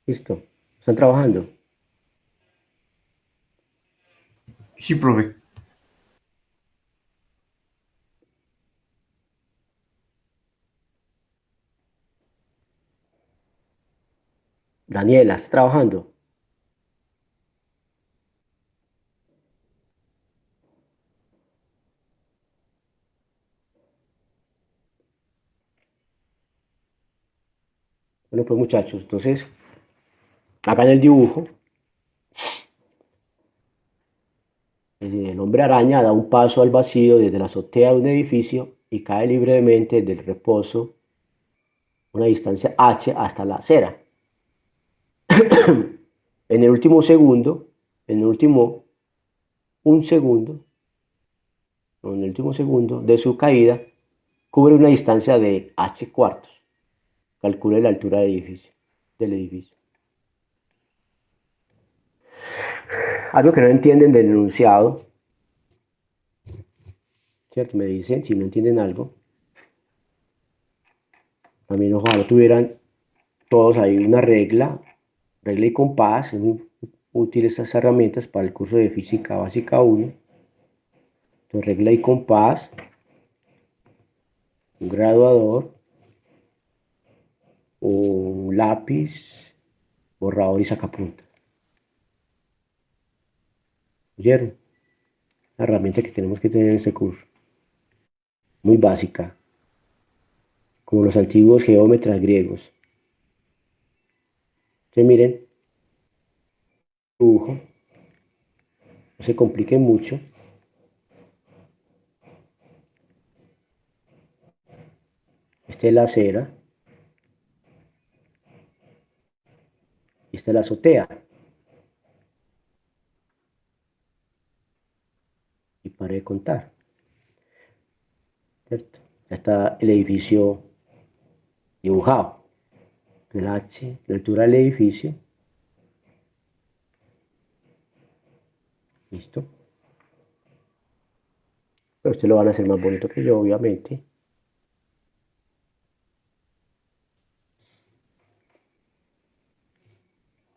Speaker 1: ¿Listo? ¿Están trabajando?
Speaker 2: Sí, profe.
Speaker 1: Daniela, ¿está trabajando? Bueno, pues muchachos, entonces hagan el dibujo. El hombre araña da un paso al vacío desde la azotea de un edificio y cae libremente del reposo una distancia h hasta la acera. En el último segundo, en el último un segundo, en el último segundo de su caída, cubre una distancia de h cuartos. Calcule la altura del edificio. Algo que no entienden del enunciado, ¿cierto? Me dicen, si no entienden algo, también ojalá tuvieran todos ahí una regla y compás. Es muy útil estas herramientas para el curso de física básica 1. Entonces, regla y compás, un graduador, un lápiz, borrador y sacapuntas. ¿Oyeron? La herramienta que tenemos que tener en este curso. Muy básica, como los antiguos geómetras griegos. Entonces, miren, dibujo, no se compliquen mucho. Esta es la acera, esta es la azotea. Y paré de contar, ¿cierto? Ya está el edificio dibujado. El H, la altura del edificio. ¿Listo? Pero ustedes lo van a hacer más bonito que yo, obviamente.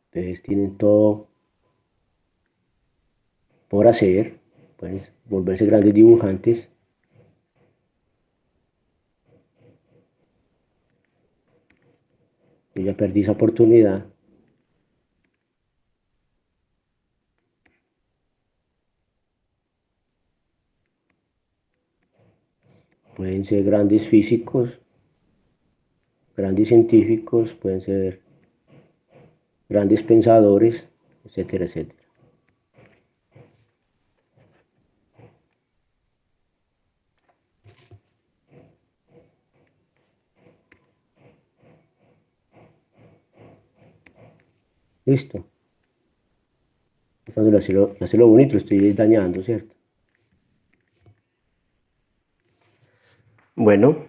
Speaker 1: Ustedes tienen todo por hacer. Pueden volverse grandes dibujantes. Yo ya perdí esa oportunidad. Pueden ser grandes físicos, grandes científicos, pueden ser grandes pensadores, etcétera, etcétera. Listo. Cuando hacerlo bonito, lo estoy dañando, ¿cierto? Bueno,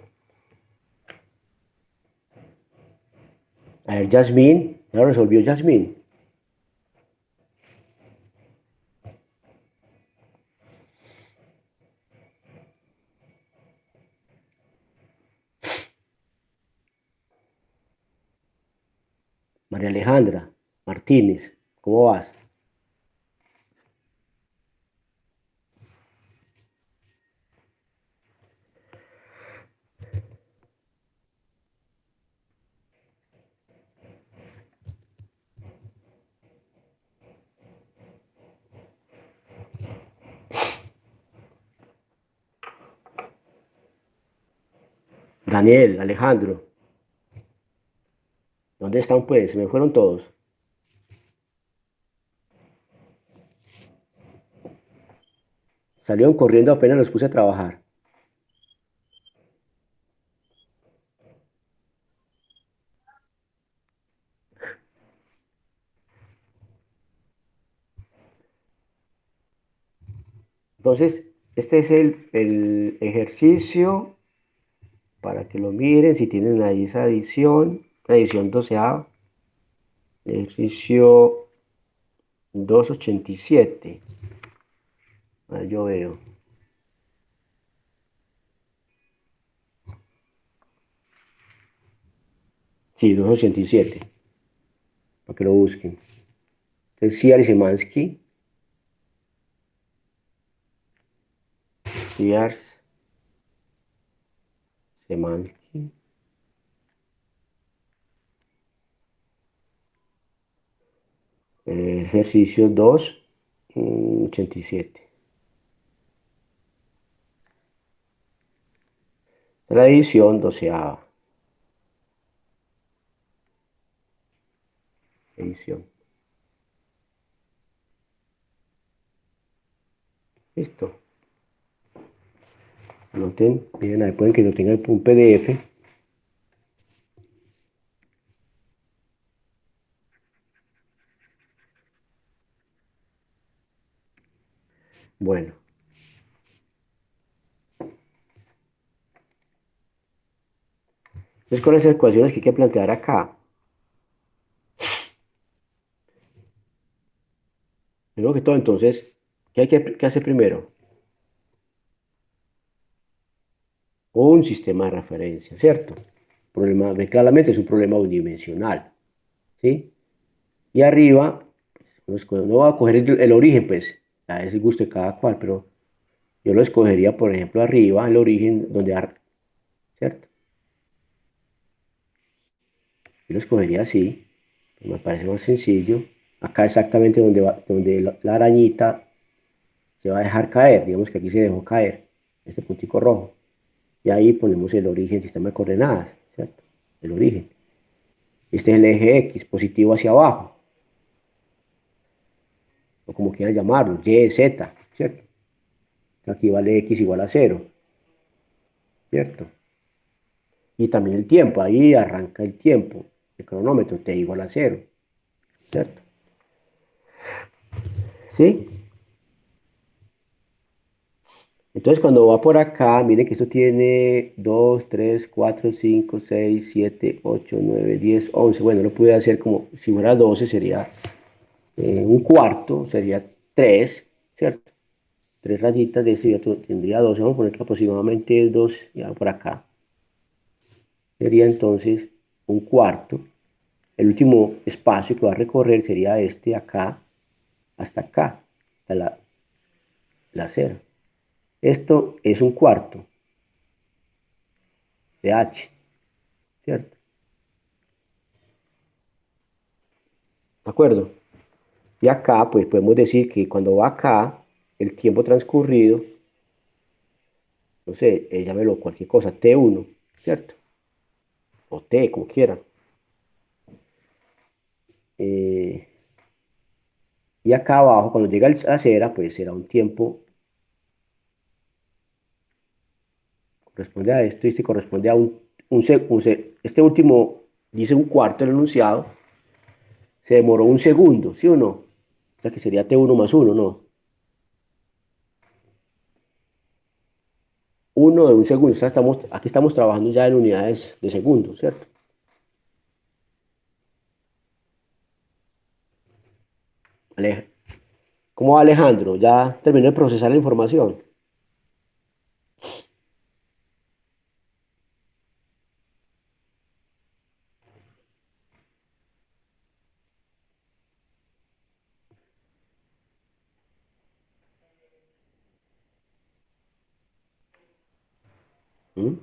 Speaker 1: a ver, Yasmín, ya lo resolvió Yasmín. María Alejandra Martínez, ¿cómo vas? Daniel, Alejandro, ¿dónde están pues? Se me fueron todos. Salieron corriendo apenas los puse a trabajar. Entonces, este es el ejercicio para que lo miren, si tienen ahí esa edición, la edición doceava, ejercicio 287. A ver, yo veo. Sí, 287, para que lo busquen. Entonces, Ciar Szymanski, Ciar Szymanski, ejercicio 287. La edición doceava. Edición. Listo. Anoten, miren ahí, pueden que lo tengan un PDF. Bueno, entonces con las ecuaciones que hay que plantear acá, primero que todo, entonces, ¿qué hay que hacer primero? Un sistema de referencia, ¿cierto? Problema, claramente es un problema unidimensional, ¿sí? Y arriba, pues, no va a coger el origen, pues, ya es el gusto de cada cual, pero yo lo escogería, por ejemplo, arriba, el origen, ¿cierto? Yo lo escogería así, me parece más sencillo. Acá exactamente donde la arañita se va a dejar caer, digamos que aquí se dejó caer, este puntico rojo. Y ahí ponemos el origen, sistema de coordenadas, ¿cierto? El origen. Este es el eje X, positivo hacia abajo, o como quieran llamarlo, Y, Z, ¿cierto? Aquí vale X igual a cero, ¿cierto? Y también el tiempo, ahí arranca el tiempo, el cronómetro T igual a cero, ¿cierto? ¿Sí? Entonces cuando va por acá, miren que esto tiene 2, 3, 4, 5, 6, 7, 8, 9, 10, 11. Bueno, lo pude hacer como si fuera 12, sería un cuarto, sería 3, ¿cierto? Tres rayitas de ese, yo tendría 12, vamos a poner que aproximadamente 2, ya por acá. Sería entonces un cuarto. El último espacio que va a recorrer sería este acá, hasta la cero. Esto es un cuarto de h, ¿cierto? ¿De acuerdo? Y acá, pues podemos decir que cuando va acá, el tiempo transcurrido, no sé, llámelo cualquier cosa, T1, ¿cierto? O T, como quieran. Eh, y acá abajo, cuando llega a la cera, pues será un tiempo, corresponde a esto, y este corresponde a este último dice un cuarto del enunciado, se demoró un segundo, ¿sí o no? O sea que sería T1 más uno, ¿no? Uno de un segundo. O sea, aquí estamos trabajando ya en unidades de segundo, ¿cierto? ¿Cómo va Alejandro? ¿Ya terminó de procesar la información? ¿Mm?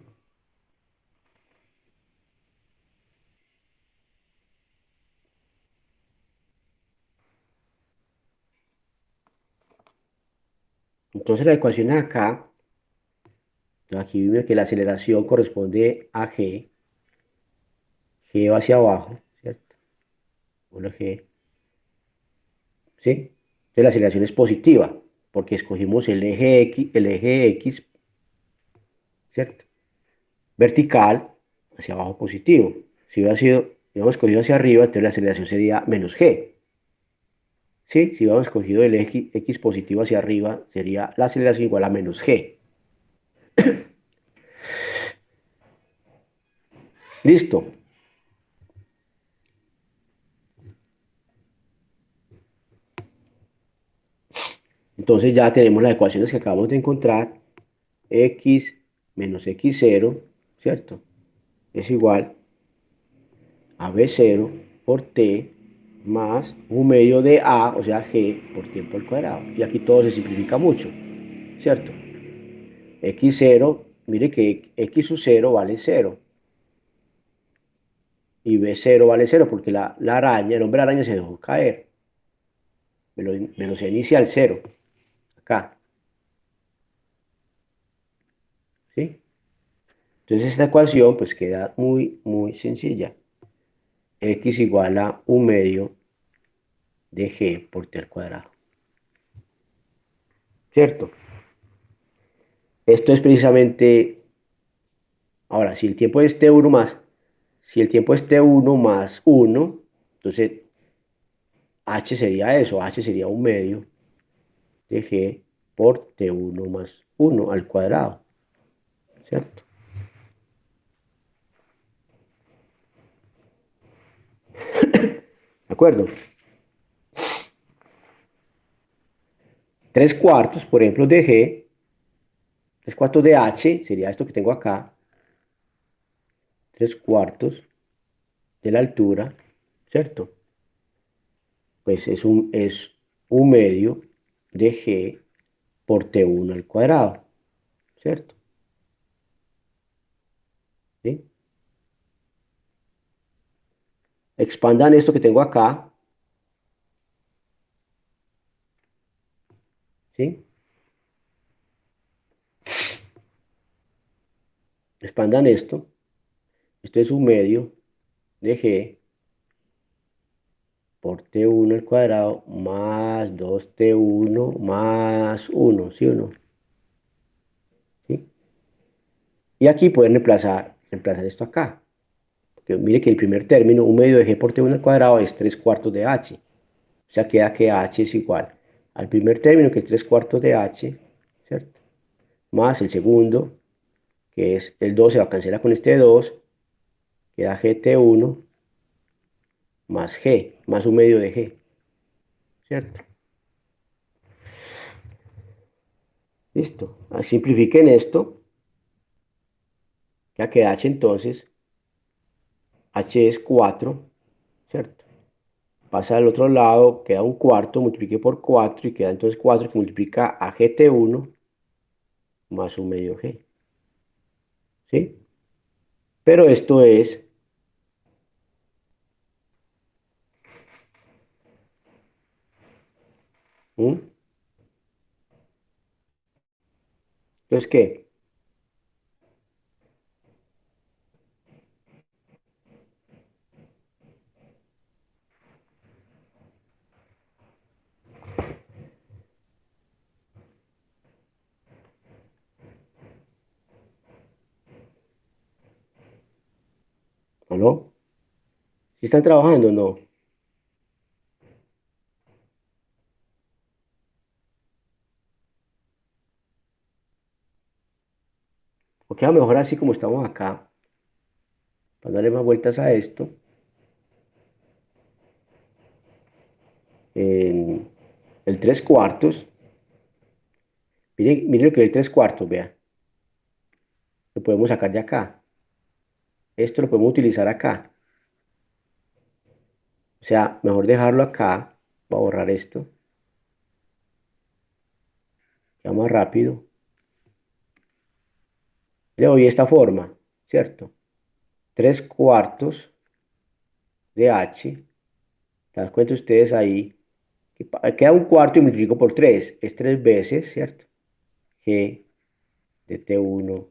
Speaker 1: Entonces la ecuación es acá, aquí vimos que la aceleración corresponde a G va hacia abajo, ¿cierto? Bueno, G, ¿sí? Entonces la aceleración es positiva, porque escogimos el eje X, ¿cierto? Vertical, hacia abajo positivo. Si hubiéramos escogido hacia arriba, entonces la aceleración sería menos G, ¿sí? Si hubiéramos escogido el eje X positivo hacia arriba, sería la aceleración igual a menos G. Listo. Entonces ya tenemos las ecuaciones que acabamos de encontrar. X menos x0, ¿cierto? Es igual a b0 por t más un medio de a, o sea, g por tiempo al cuadrado. Y aquí todo se simplifica mucho, ¿cierto? X0, mire que x sub 0 vale 0 y b0 vale 0 porque la araña, el hombre araña se dejó caer. Velocidad inicial 0, acá, ¿sí? Entonces esta ecuación pues queda muy, muy sencilla. X igual a un medio de g por t al cuadrado, ¿cierto? Esto es precisamente, ahora, si el tiempo es t1 más, si el tiempo es t1 más 1, entonces h sería eso, h sería un medio de g por t1 más 1 al cuadrado, ¿cierto? ¿De acuerdo? 3 cuartos, por ejemplo, de g, 3 cuartos de h, sería esto que tengo acá, 3 cuartos de la altura, ¿cierto? Pues es un medio de g por t1 al cuadrado, ¿cierto? ¿Sí? Expandan esto que tengo acá, ¿sí? Expandan esto. Esto es un medio de g por t1 al cuadrado más 2t1 más 1, ¿sí o no? ¿Sí? Y aquí pueden reemplazar esto acá. Porque mire que el primer término, un medio de g por t1 al cuadrado es 3 cuartos de h. O sea, queda que h es igual al primer término, que es 3 cuartos de h, ¿cierto? Más el segundo, que es el 2, se va a cancelar con este 2, queda gt1 más g, más un medio de g, ¿cierto? Listo. Simplifiquen esto, ya que h entonces, h es 4, ¿cierto? Pasa al otro lado, queda un cuarto, multiplique por 4 y queda entonces 4 que multiplica a gt1 más un medio g, ¿sí? Pero esto es ¿Mm? Entonces, ¿qué? ¿Aló? ¿Sí están trabajando o no? O queda mejor así como estamos acá, para darle más vueltas a esto. En el 3 cuartos. Miren, miren lo que es el 3 cuartos, vea. Lo podemos sacar de acá. Esto lo podemos utilizar acá. O sea, mejor dejarlo acá. Voy a borrar esto. Ya más rápido. Le doy esta forma, ¿cierto? 3 cuartos de H. ¿Se dan cuenta ustedes ahí? Que queda un cuarto y multiplico por 3. Es 3 veces, ¿cierto? G de T1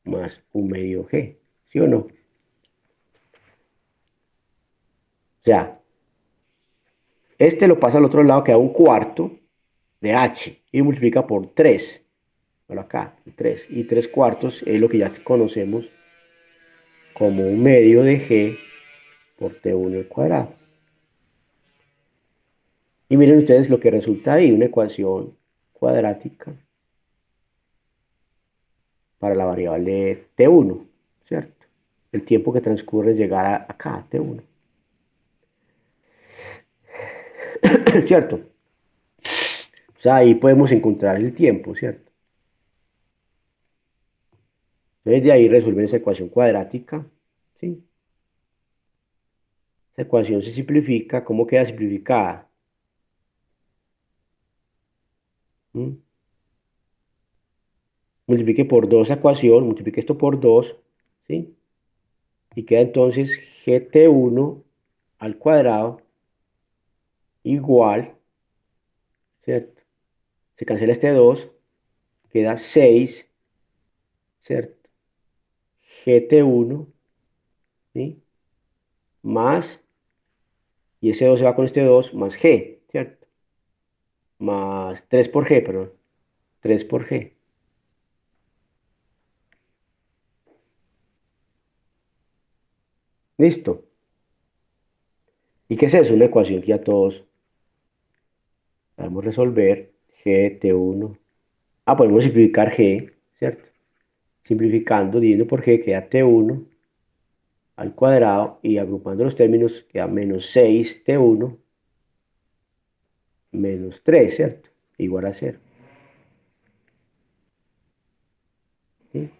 Speaker 1: más un medio G. ¿Sí o no? O sea, este lo pasa al otro lado, queda un cuarto de H y multiplica por 3. Bueno, acá, 3. Y 3 cuartos es lo que ya conocemos como un medio de G por T1 al cuadrado. Y miren ustedes lo que resulta ahí, una ecuación cuadrática para la variable T1, ¿cierto? El tiempo que transcurre en llegar acá, T1, ¿cierto? O sea, ahí podemos encontrar el tiempo, ¿cierto? Entonces de ahí resolver esa ecuación cuadrática, ¿sí? Esa ecuación se simplifica, ¿cómo queda simplificada? ¿Mm? Multiplique por 2 la ecuación, multiplique esto por 2, ¿sí? Y queda entonces GT1 al cuadrado igual, ¿cierto? Se cancela este 2, queda 6, ¿cierto? GT1, ¿sí? Más, y ese 2 se va con este 2, más G, ¿cierto? Más 3 por G, perdón. 3 por G. Listo. ¿Y qué es eso? Una ecuación que ya todos podemos resolver. GT1. Ah, podemos simplificar G, ¿cierto? Simplificando, dividiendo por G, queda T1 al cuadrado y agrupando los términos queda menos 6T1 menos 3, ¿cierto? Igual a 0. ¿Sí?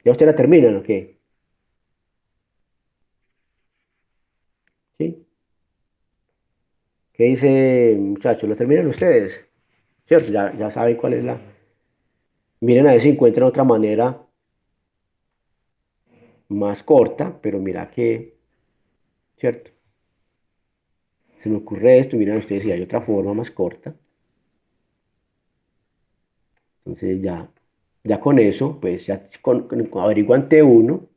Speaker 1: ¿Ya usted la termina, no? ¿Qué? ¿Sí? ¿Qué dice, muchachos? ¿Lo terminan ustedes? ¿Cierto? Ya saben cuál es la... Miren a ver si encuentran otra manera más corta, pero mira que, ¿cierto? Se me ocurre esto, miren ustedes si hay otra forma más corta. Entonces ya con eso, pues ya averiguan T1,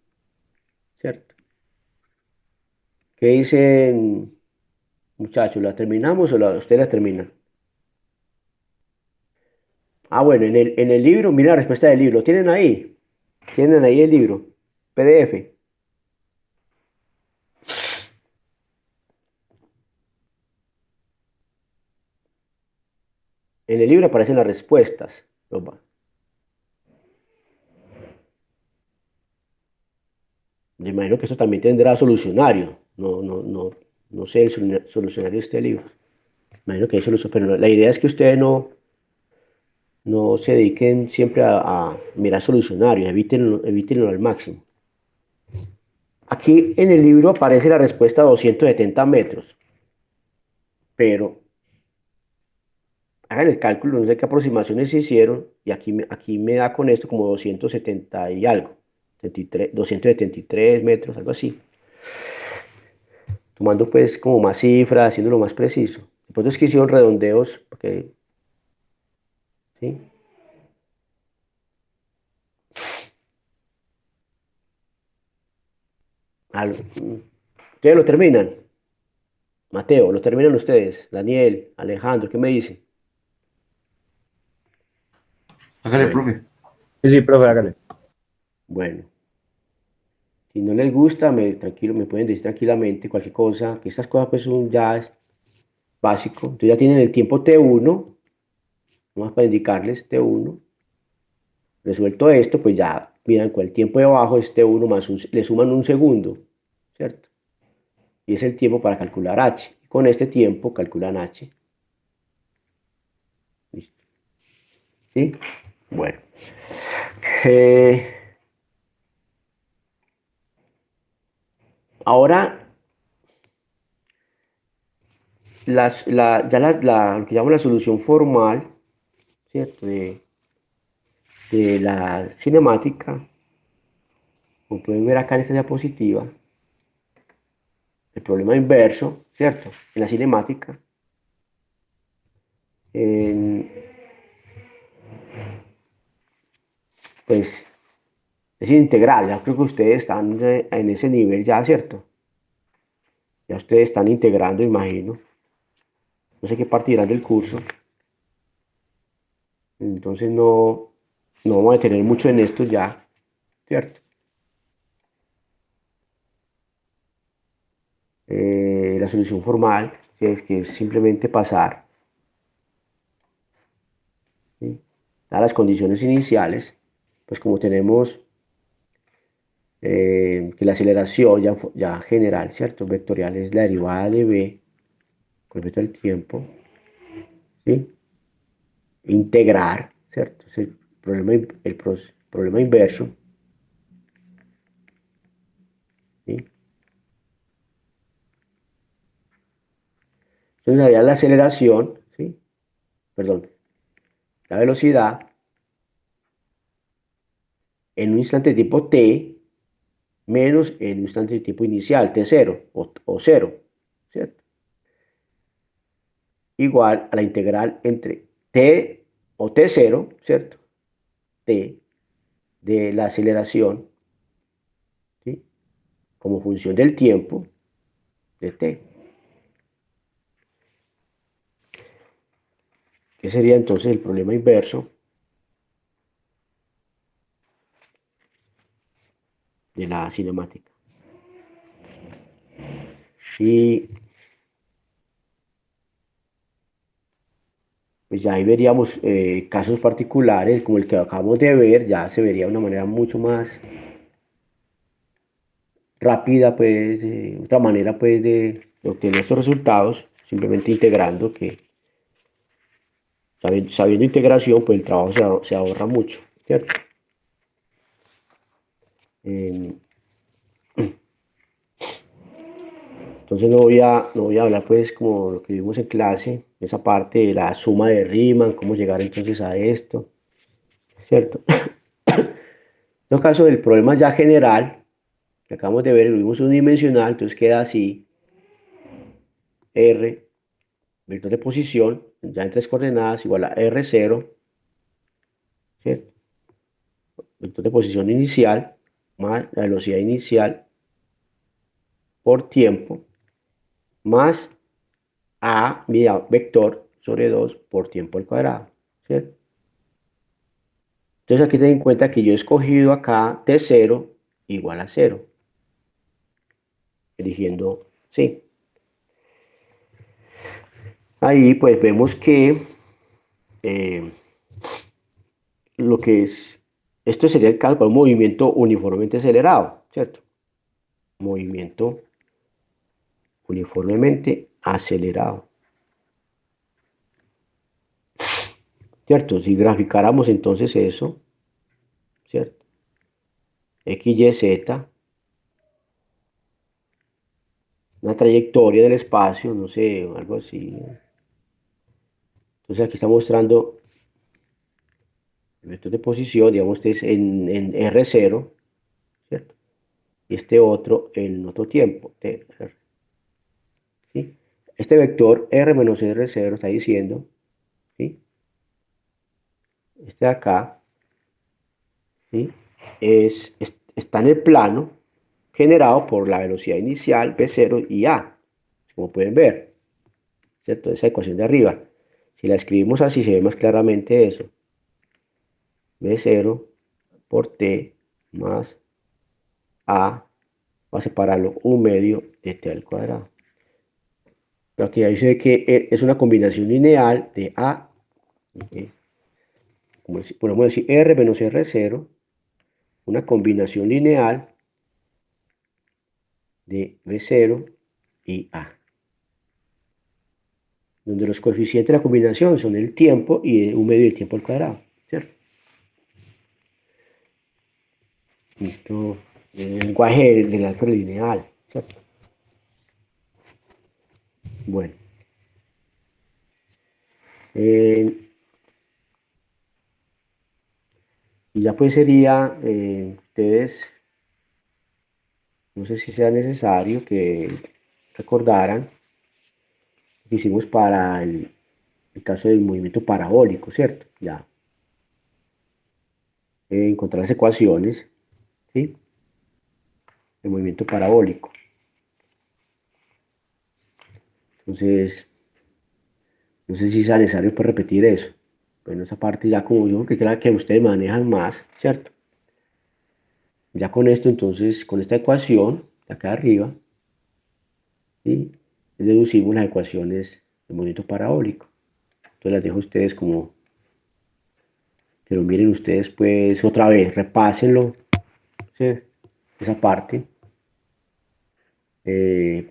Speaker 1: ¿cierto? ¿Qué dicen, muchachos? ¿La terminamos o ustedes la terminan? Ah, bueno, en el libro, mira la respuesta del libro. ¿Tienen ahí? ¿Tienen ahí el libro? PDF. En el libro aparecen las respuestas. Me imagino que eso también tendrá solucionario. No sé el solucionario de este libro. Me imagino que hay solución, pero la idea es que ustedes no se dediquen siempre a mirar solucionarios, evítenlo al máximo. Aquí en el libro aparece la respuesta a 270 metros, pero hagan el cálculo, no sé qué aproximaciones se hicieron, y aquí me da con esto como 270 y algo, 273 metros, algo así, tomando pues como más cifras, haciéndolo más preciso. Después es que hicieron redondeos, porque ¿sí? ¿Ustedes lo terminan? Mateo, ¿lo terminan ustedes? Daniel, Alejandro, ¿qué me dicen?
Speaker 2: Hágale,
Speaker 1: Bueno,
Speaker 2: profe.
Speaker 3: Sí, sí, profe, hágale.
Speaker 1: bueno. Si no les gusta, tranquilo, me pueden decir tranquilamente cualquier cosa, que estas cosas pues son ya básico. Entonces ya tienen el tiempo T1, vamos para indicarles T1. Resuelto esto, pues ya miran con el tiempo de abajo es T1 más le suman un segundo, ¿cierto? Y es el tiempo para calcular H. Con este tiempo calculan H. ¿Listo? ¿Sí? Bueno. Eh, ahora, lo que llamamos la solución formal, ¿cierto? De la cinemática, como pueden ver acá en esta diapositiva, el problema inverso, ¿cierto? En la cinemática, en- pues es integral. Ya creo que ustedes están en ese nivel ya, ¿cierto? Ya ustedes están integrando, imagino. No sé qué partirán del curso. Entonces no vamos a detener mucho en esto ya, ¿cierto? La solución formal, si es que es simplemente pasar, ¿sí? A las condiciones iniciales, pues como tenemos que la aceleración ya general, ¿cierto? Vectorial es la derivada de v con respecto al tiempo, ¿sí? Integrar, ¿cierto? Es el problema inverso, ¿sí? Entonces allá la aceleración, ¿sí? Perdón, la velocidad en un instante de tiempo t menos en un instante de tiempo inicial, t0 o 0, ¿cierto? Igual a la integral entre t o t0, ¿cierto? T de la aceleración, ¿sí? Como función del tiempo de t. ¿Qué sería entonces el problema inverso de la cinemática? Y pues ya ahí veríamos casos particulares como el que acabamos de ver, ya se vería de una manera mucho más rápida, pues, otra manera, pues, de obtener estos resultados, simplemente integrando, que sabiendo integración, pues el trabajo se ahorra mucho, ¿cierto? Eh, entonces no voy a hablar, pues, como lo que vimos en clase, esa parte de la suma de Riemann, cómo llegar entonces a esto, ¿cierto? En todo caso, el problema ya general, que acabamos de ver, lo vimos unidimensional, entonces queda así, R, vector de posición, ya en tres coordenadas, igual a R0, ¿cierto? Vector de posición inicial más la velocidad inicial por tiempo más a vector sobre 2 por tiempo al cuadrado, ¿cierto? Entonces aquí ten en cuenta que yo he escogido acá T0 igual a 0, eligiendo sí. Ahí pues vemos que eh, lo que es, esto sería el cálculo de un movimiento uniformemente acelerado, ¿cierto? Movimiento uniformemente acelerado, ¿cierto? Si graficáramos entonces eso, ¿cierto? X, Y, Z, una trayectoria del espacio, no sé, algo así. Entonces aquí está mostrando el vector de posición, digamos, este es en R0, ¿cierto? Y este otro en otro tiempo, TR, ¿sí? Este vector R menos R0 está diciendo, ¿sí? este de acá, ¿sí? Está en el plano generado por la velocidad inicial v0 y a, como pueden ver, ¿cierto? Esa ecuación de arriba. Si la escribimos así, se ve más claramente eso. v0 por t más a, va a separarlo 1/2 de t al cuadrado. Pero aquí ahí se ve que es una combinación lineal de a, como podemos decir r menos r0, una combinación lineal de v0 y a, donde los coeficientes de la combinación son el tiempo y 1/2 del tiempo al cuadrado, ¿cierto? Listo, el lenguaje del álgebra lineal, ¿cierto? Bueno, eh, y ya pues sería, ustedes, no sé si sea necesario que recordaran lo que hicimos para el caso del movimiento parabólico, ¿cierto? Ya, encontrar las ecuaciones, ¿sí? El movimiento parabólico. Entonces, no sé si sea necesario pues repetir eso. Bueno, esa parte ya como yo, que creo que ustedes manejan más, ¿cierto? Ya con esto, entonces, con esta ecuación de acá arriba, ¿sí? Deducimos las ecuaciones del movimiento parabólico. Entonces las dejo a ustedes como que lo miren ustedes pues otra vez, repásenlo, ¿sí? Esa parte. Eh,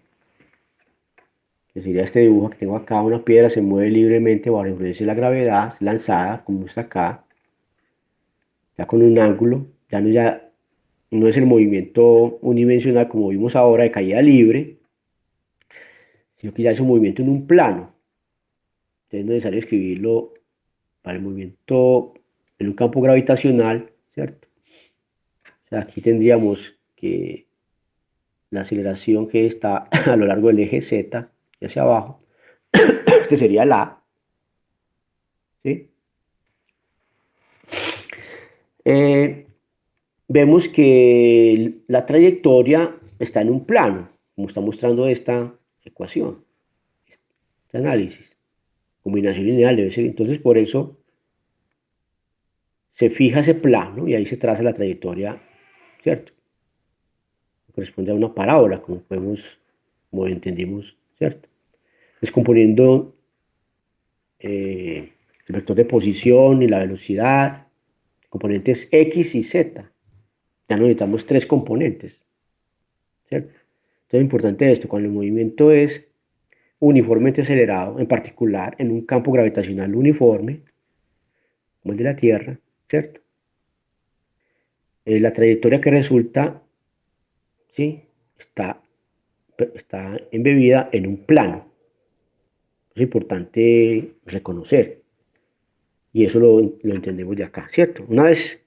Speaker 1: que sería este dibujo que tengo acá, una piedra se mueve libremente bajo la influencia de la gravedad, lanzada, como está acá, ya con un ángulo, ya no es el movimiento unidimensional como vimos ahora de caída libre, sino que ya es un movimiento en un plano. Entonces no es necesario escribirlo para el movimiento en un campo gravitacional, ¿cierto? O sea, aquí tendríamos que la aceleración que está a lo largo del eje Z y hacia abajo, este sería la, ¿sí? Eh, Vemos que la trayectoria está en un plano, como está mostrando esta ecuación, este análisis. Combinación lineal debe ser, entonces por eso se fija ese plano y ahí se traza la trayectoria, ¿cierto? Corresponde a una parábola, como entendimos, ¿cierto? Descomponiendo el vector de posición y la velocidad, componentes X y Z. Ya no necesitamos tres componentes, ¿cierto? Entonces es importante esto, cuando el movimiento es uniformemente acelerado, en particular en un campo gravitacional uniforme, como el de la Tierra, ¿cierto? La trayectoria que resulta, ¿sí? Está embebida en un plano. Es importante reconocer. Y eso lo entendemos de acá, ¿cierto? Una vez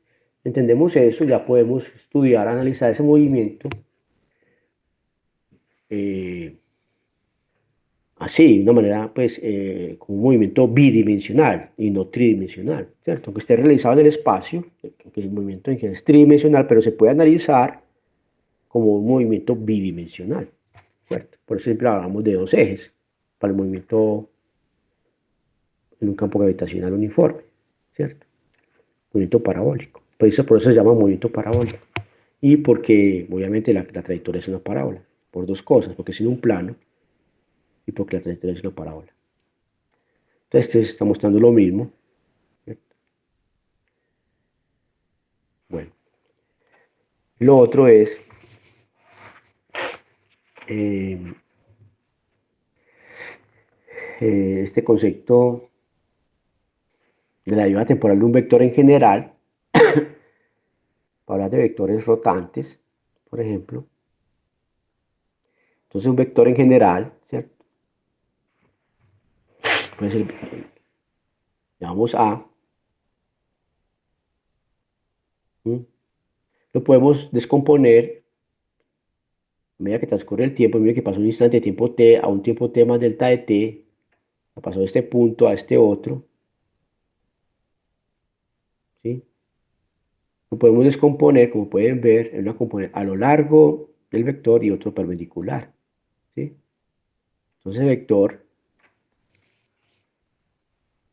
Speaker 1: entendemos eso, ya podemos estudiar, analizar ese movimiento eh, así, de una manera, pues, con un movimiento bidimensional y no tridimensional, ¿cierto? Aunque esté realizado en el espacio, que el movimiento en que es tridimensional, pero se puede analizar como un movimiento bidimensional, ¿cierto? Por eso siempre hablamos de dos ejes para el movimiento en un campo gravitacional uniforme, ¿cierto? Movimiento parabólico. Por eso se llama movimiento parabólico. Y porque obviamente la trayectoria es una parábola, por dos cosas, porque es en un plano y porque la trayectoria es una parábola. Entonces, este está mostrando lo mismo, ¿cierto? Bueno, lo otro es eh, este concepto de la derivada temporal de un vector en general, para hablar de vectores rotantes, por ejemplo. Entonces, un vector en general, ¿cierto? Puede ser, llamamos A, ¿sí? Lo podemos descomponer a medida que transcurre el tiempo, a medida que pasa un instante de tiempo t a un tiempo t más delta de t, ha pasado de este punto a este otro, ¿sí? Lo podemos descomponer, como pueden ver, en una componente a lo largo del vector y otro perpendicular, ¿sí? Entonces,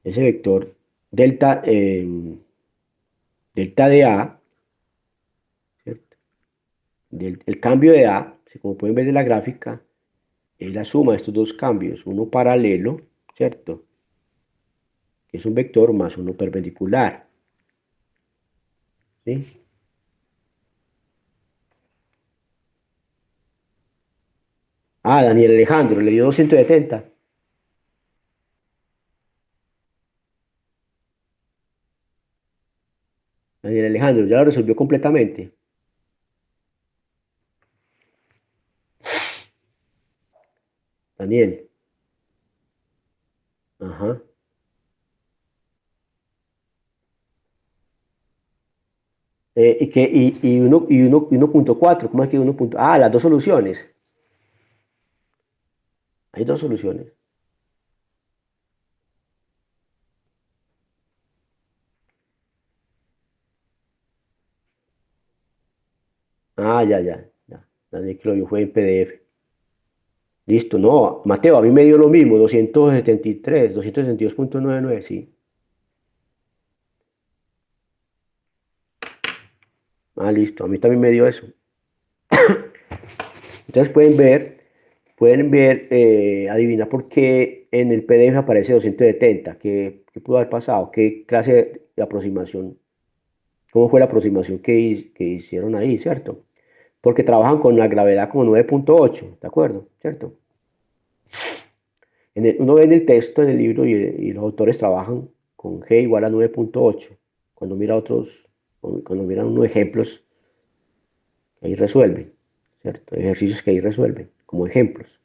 Speaker 1: ese vector delta, delta de A, ¿cierto? El cambio de A, como pueden ver de la gráfica, es la suma de estos dos cambios, uno paralelo, ¿cierto? Que es un vector más uno perpendicular, ¿sí? Ah, Daniel Alejandro, le dio 270. Daniel Alejandro, ya lo resolvió completamente. Daniel, ajá. Y 1.4, ¿cómo es que 1. Ah, las dos soluciones. Hay dos soluciones. Ah, ya. Daniel que lo vio fue en PDF. Listo, no, Mateo, a mí me dio lo mismo, 273, 272.99, sí. Ah, listo, a mí también me dio eso. Entonces pueden ver, adivinar por qué en el PDF aparece 270, qué pudo haber pasado, qué clase de aproximación, cómo fue la aproximación que hicieron ahí, ¿cierto? Porque trabajan con la gravedad como 9.8, ¿de acuerdo? ¿Cierto? Uno ve en el texto, en el libro, y los autores trabajan con G igual a 9.8. Cuando mira cuando miran unos ejemplos, ahí resuelven, ¿cierto? Ejercicios que ahí resuelven, como ejemplos.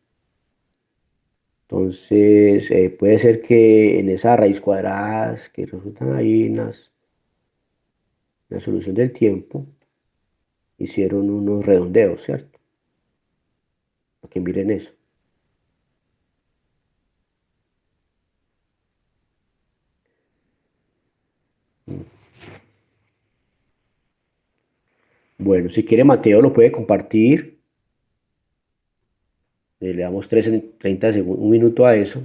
Speaker 1: Entonces, puede ser que en esas raíz cuadradas que resultan ahí en la solución del tiempo, hicieron unos redondeos, ¿cierto? Para que miren eso. Bueno, si quiere Mateo lo puede compartir. Le damos 30 segundos, un minuto a eso.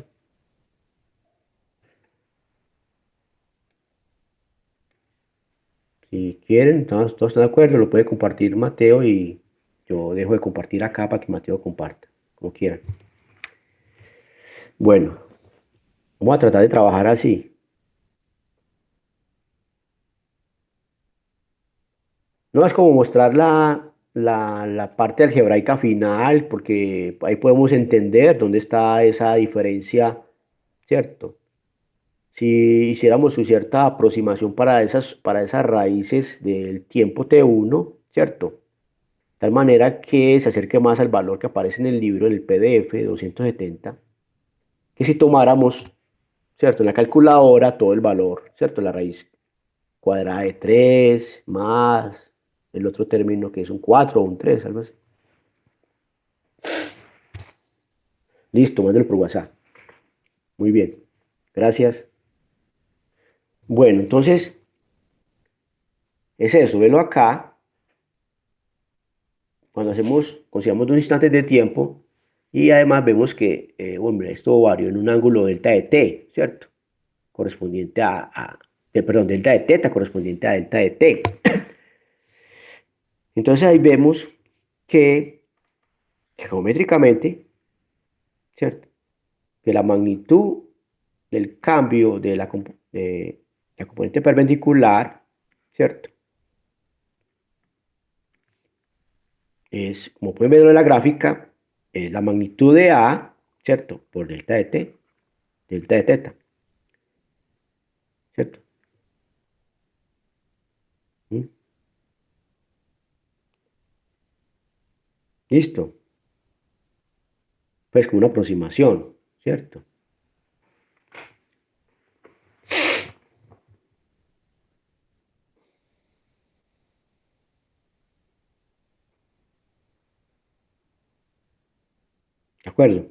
Speaker 1: Si quieren, todos están de acuerdo, lo puede compartir Mateo y yo dejo de compartir acá para que Mateo comparta, como quieran. Bueno, vamos a tratar de trabajar así. No es como mostrar la parte algebraica final, porque ahí podemos entender dónde está esa diferencia, ¿cierto? Si hiciéramos su cierta aproximación para esas raíces del tiempo T1, ¿cierto? De tal manera que se acerque más al valor que aparece en el libro, en el PDF de 270, que si tomáramos, ¿cierto? En la calculadora todo el valor, ¿cierto? La raíz cuadrada de 3 más el otro término que es un 4 o un 3, algo así. Listo, mándalo por WhatsApp. Muy bien. Gracias. Bueno, entonces es eso, velo acá. Consideramos 2 instantes de tiempo y además vemos que, hombre, esto varió en un ángulo delta de t, ¿cierto? Correspondiente perdón, delta de teta correspondiente a delta de t. Entonces ahí vemos que geométricamente, ¿cierto? Que la magnitud del cambio de la componente perpendicular, ¿cierto? Es, como pueden ver en la gráfica, es la magnitud de A, ¿cierto? Por delta de t, delta de teta, ¿cierto? ¿Mm? Listo. Pues como una aproximación, ¿cierto? ¿De acuerdo?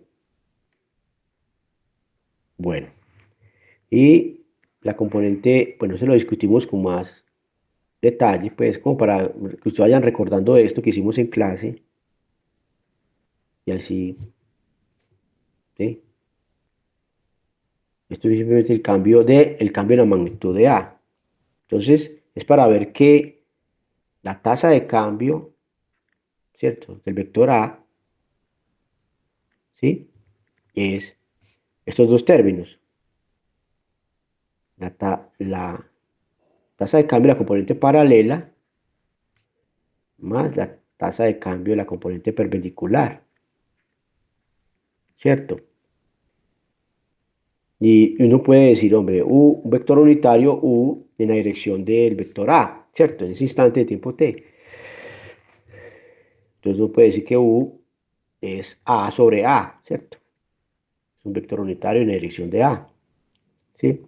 Speaker 1: Bueno. Y la componente, bueno, eso lo discutimos con más detalle, pues, como para que ustedes vayan recordando esto que hicimos en clase, y así, ¿sí? Esto es simplemente el cambio de la magnitud de A. Entonces, es para ver que la tasa de cambio, ¿cierto? Del vector A, ¿sí? Es estos dos términos. La tasa de cambio de la componente paralela más la tasa de cambio de la componente perpendicular, ¿cierto? Y uno puede decir, hombre, un vector unitario U en la dirección del vector A, ¿cierto? En ese instante de tiempo t. Entonces uno puede decir que U es A sobre A, ¿cierto? Es un vector unitario en la dirección de A, ¿sí?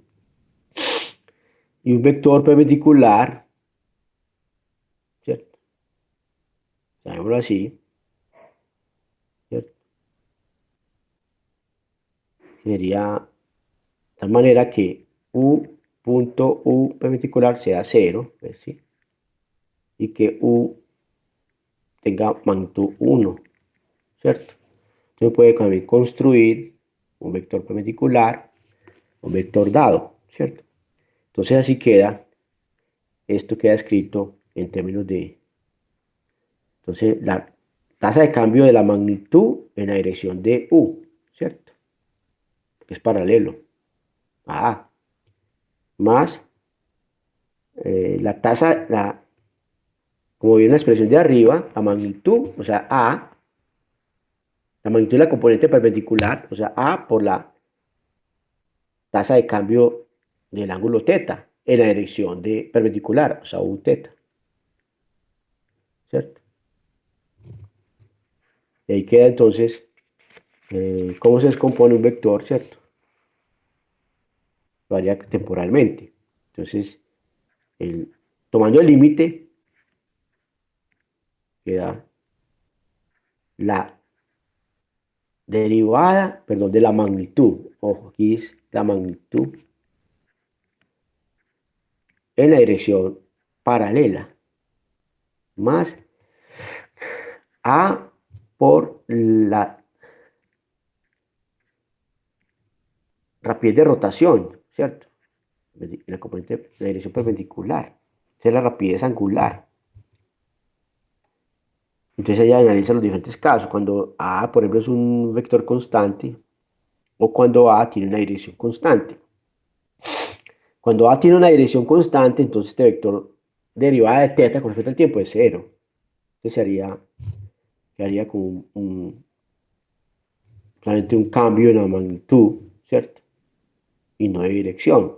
Speaker 1: Y un vector perpendicular, ¿cierto? Llamémoslo así, ¿cierto? Sería de tal manera que U punto U perpendicular sea cero, ¿ves? ¿Sí? Y que U tenga magnitud 1, ¿cierto? Entonces puede también construir un vector perpendicular, un vector dado, ¿cierto? Entonces así queda, esto queda escrito en términos de, entonces la tasa de cambio de la magnitud en la dirección de U, ¿cierto? Que es paralelo a A, más la tasa, como viene la expresión de arriba, la magnitud, o sea, A, la magnitud de la componente perpendicular, o sea, A por la tasa de cambio del ángulo teta en la dirección de perpendicular, o sea, u teta, ¿cierto? Y ahí queda entonces cómo se descompone un vector, ¿cierto? Varía temporalmente. Entonces, tomando el límite, queda la derivada, perdón, de la magnitud. Ojo, aquí es la magnitud en la dirección paralela, más A por la rapidez de rotación, ¿cierto? La componente, la dirección perpendicular. Esa es la rapidez angular. Entonces ella analiza los diferentes casos. Cuando A, por ejemplo, es un vector constante o cuando A tiene una dirección constante. Cuando A tiene una dirección constante, entonces este vector derivada de teta con respecto al tiempo es cero. Entonces se haría como solamente un cambio en la magnitud, ¿cierto? Y no de dirección.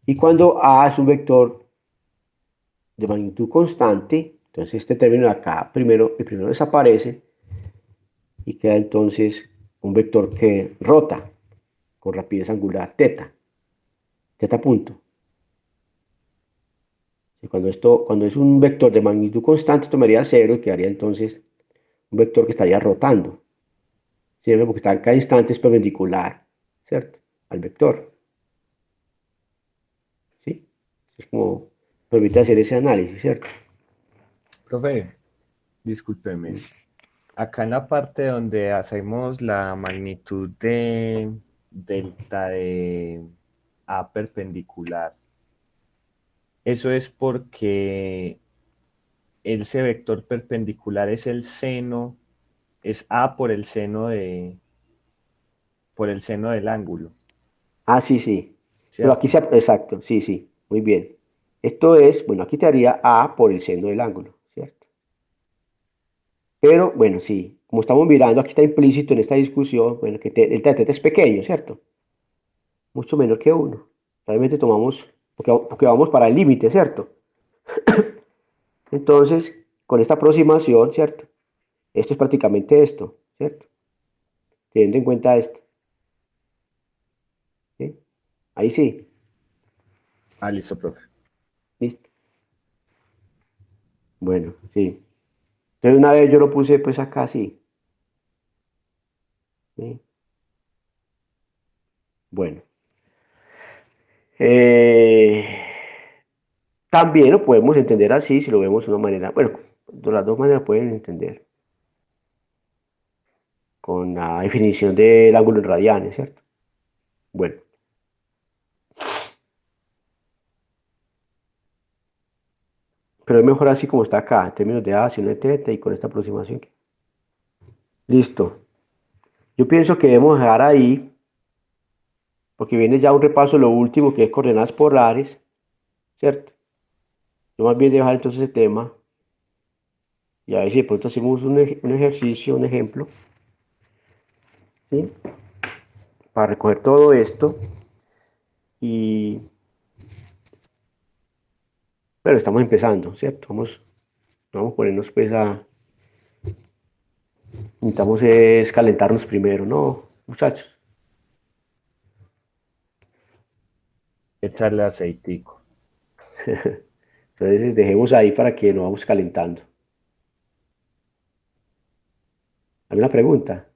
Speaker 1: Y cuando A es un vector de magnitud constante, entonces este término de acá, el primero desaparece y queda entonces un vector que rota con rapidez angular teta, teta punto. Y cuando es un vector de magnitud constante, tomaría cero y quedaría entonces un vector que estaría rotando, ¿cierto? Porque cada instante es perpendicular, ¿cierto? Al vector, ¿sí? Es como permite hacer ese análisis, ¿cierto?
Speaker 3: Profe, discúlpeme. Acá en la parte donde hacemos la magnitud de delta de A perpendicular, eso es porque ese vector perpendicular es el seno, es A por el seno del ángulo,
Speaker 1: Ah, sí, sí. Pero aquí
Speaker 3: ¿cierto?
Speaker 1: se, exacto, sí, sí, muy bien. Esto es, bueno, aquí te haría A por el seno del ángulo, ¿cierto? Pero, bueno, sí, como estamos mirando, aquí está implícito en esta discusión, bueno, que el teta es pequeño, ¿cierto? Mucho menor que uno. Realmente tomamos, porque vamos para el límite, ¿cierto? Entonces, con esta aproximación, ¿cierto? Esto es prácticamente esto, ¿cierto? Teniendo en cuenta esto, ¿sí? Ahí sí,
Speaker 3: Ah, listo, profe.
Speaker 1: listo. Bueno, sí. Entonces una vez yo lo puse pues acá, sí. ¿Sí? Bueno. Eh, También lo podemos entender así, si lo vemos de una manera, bueno, de las dos maneras pueden entender, con la definición del ángulo en radianes, ¿cierto? Bueno, pero es mejor así como está acá, en términos de A, seno de teta y con esta aproximación. Listo. Yo pienso que debemos dejar ahí, porque viene ya un repaso de lo último, que es coordenadas polares, ¿cierto? Yo más bien dejar entonces ese tema, y a ver si de pronto hacemos un ejercicio, un ejemplo, ¿sí? Para recoger todo esto, y, pero estamos empezando, ¿cierto? Vamos a ponernos pues necesitamos es calentarnos primero, ¿no, muchachos?
Speaker 3: Echarle aceitico.
Speaker 1: Entonces dejemos ahí para que nos vamos calentando. ¿Alguna pregunta?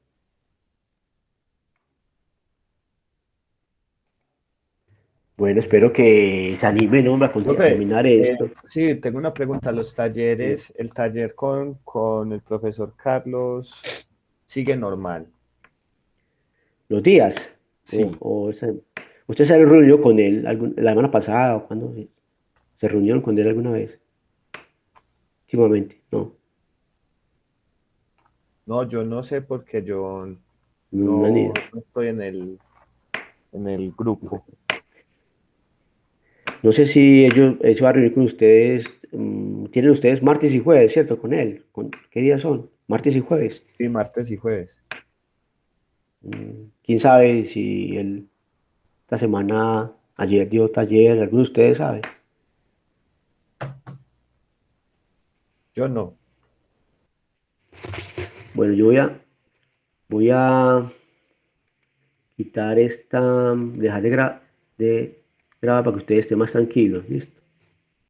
Speaker 1: Bueno, espero que se animen, hombre, a
Speaker 3: Profe,
Speaker 1: terminar esto.
Speaker 3: sí, tengo una pregunta. Los talleres, el taller con el profesor Carlos sigue normal.
Speaker 1: Los días.
Speaker 3: Sí,
Speaker 1: ¿Usted se reunió con él la semana pasada o cuando se reunieron con él alguna vez? Últimamente, no.
Speaker 3: no, yo no sé porque yo
Speaker 1: No han ido.
Speaker 3: no estoy en el grupo.
Speaker 1: No sé si él se va a reunir con ustedes. Tienen ustedes martes y jueves, ¿cierto? Con él. ¿Qué días son? Martes y jueves.
Speaker 3: Sí, martes y jueves.
Speaker 1: ¿Quién sabe si él esta semana, ayer dio taller? ¿Alguno de ustedes sabe?
Speaker 3: Yo no.
Speaker 1: Bueno, voy a quitar esta, dejar de grabar para que ustedes estén más tranquilos, ¿listo?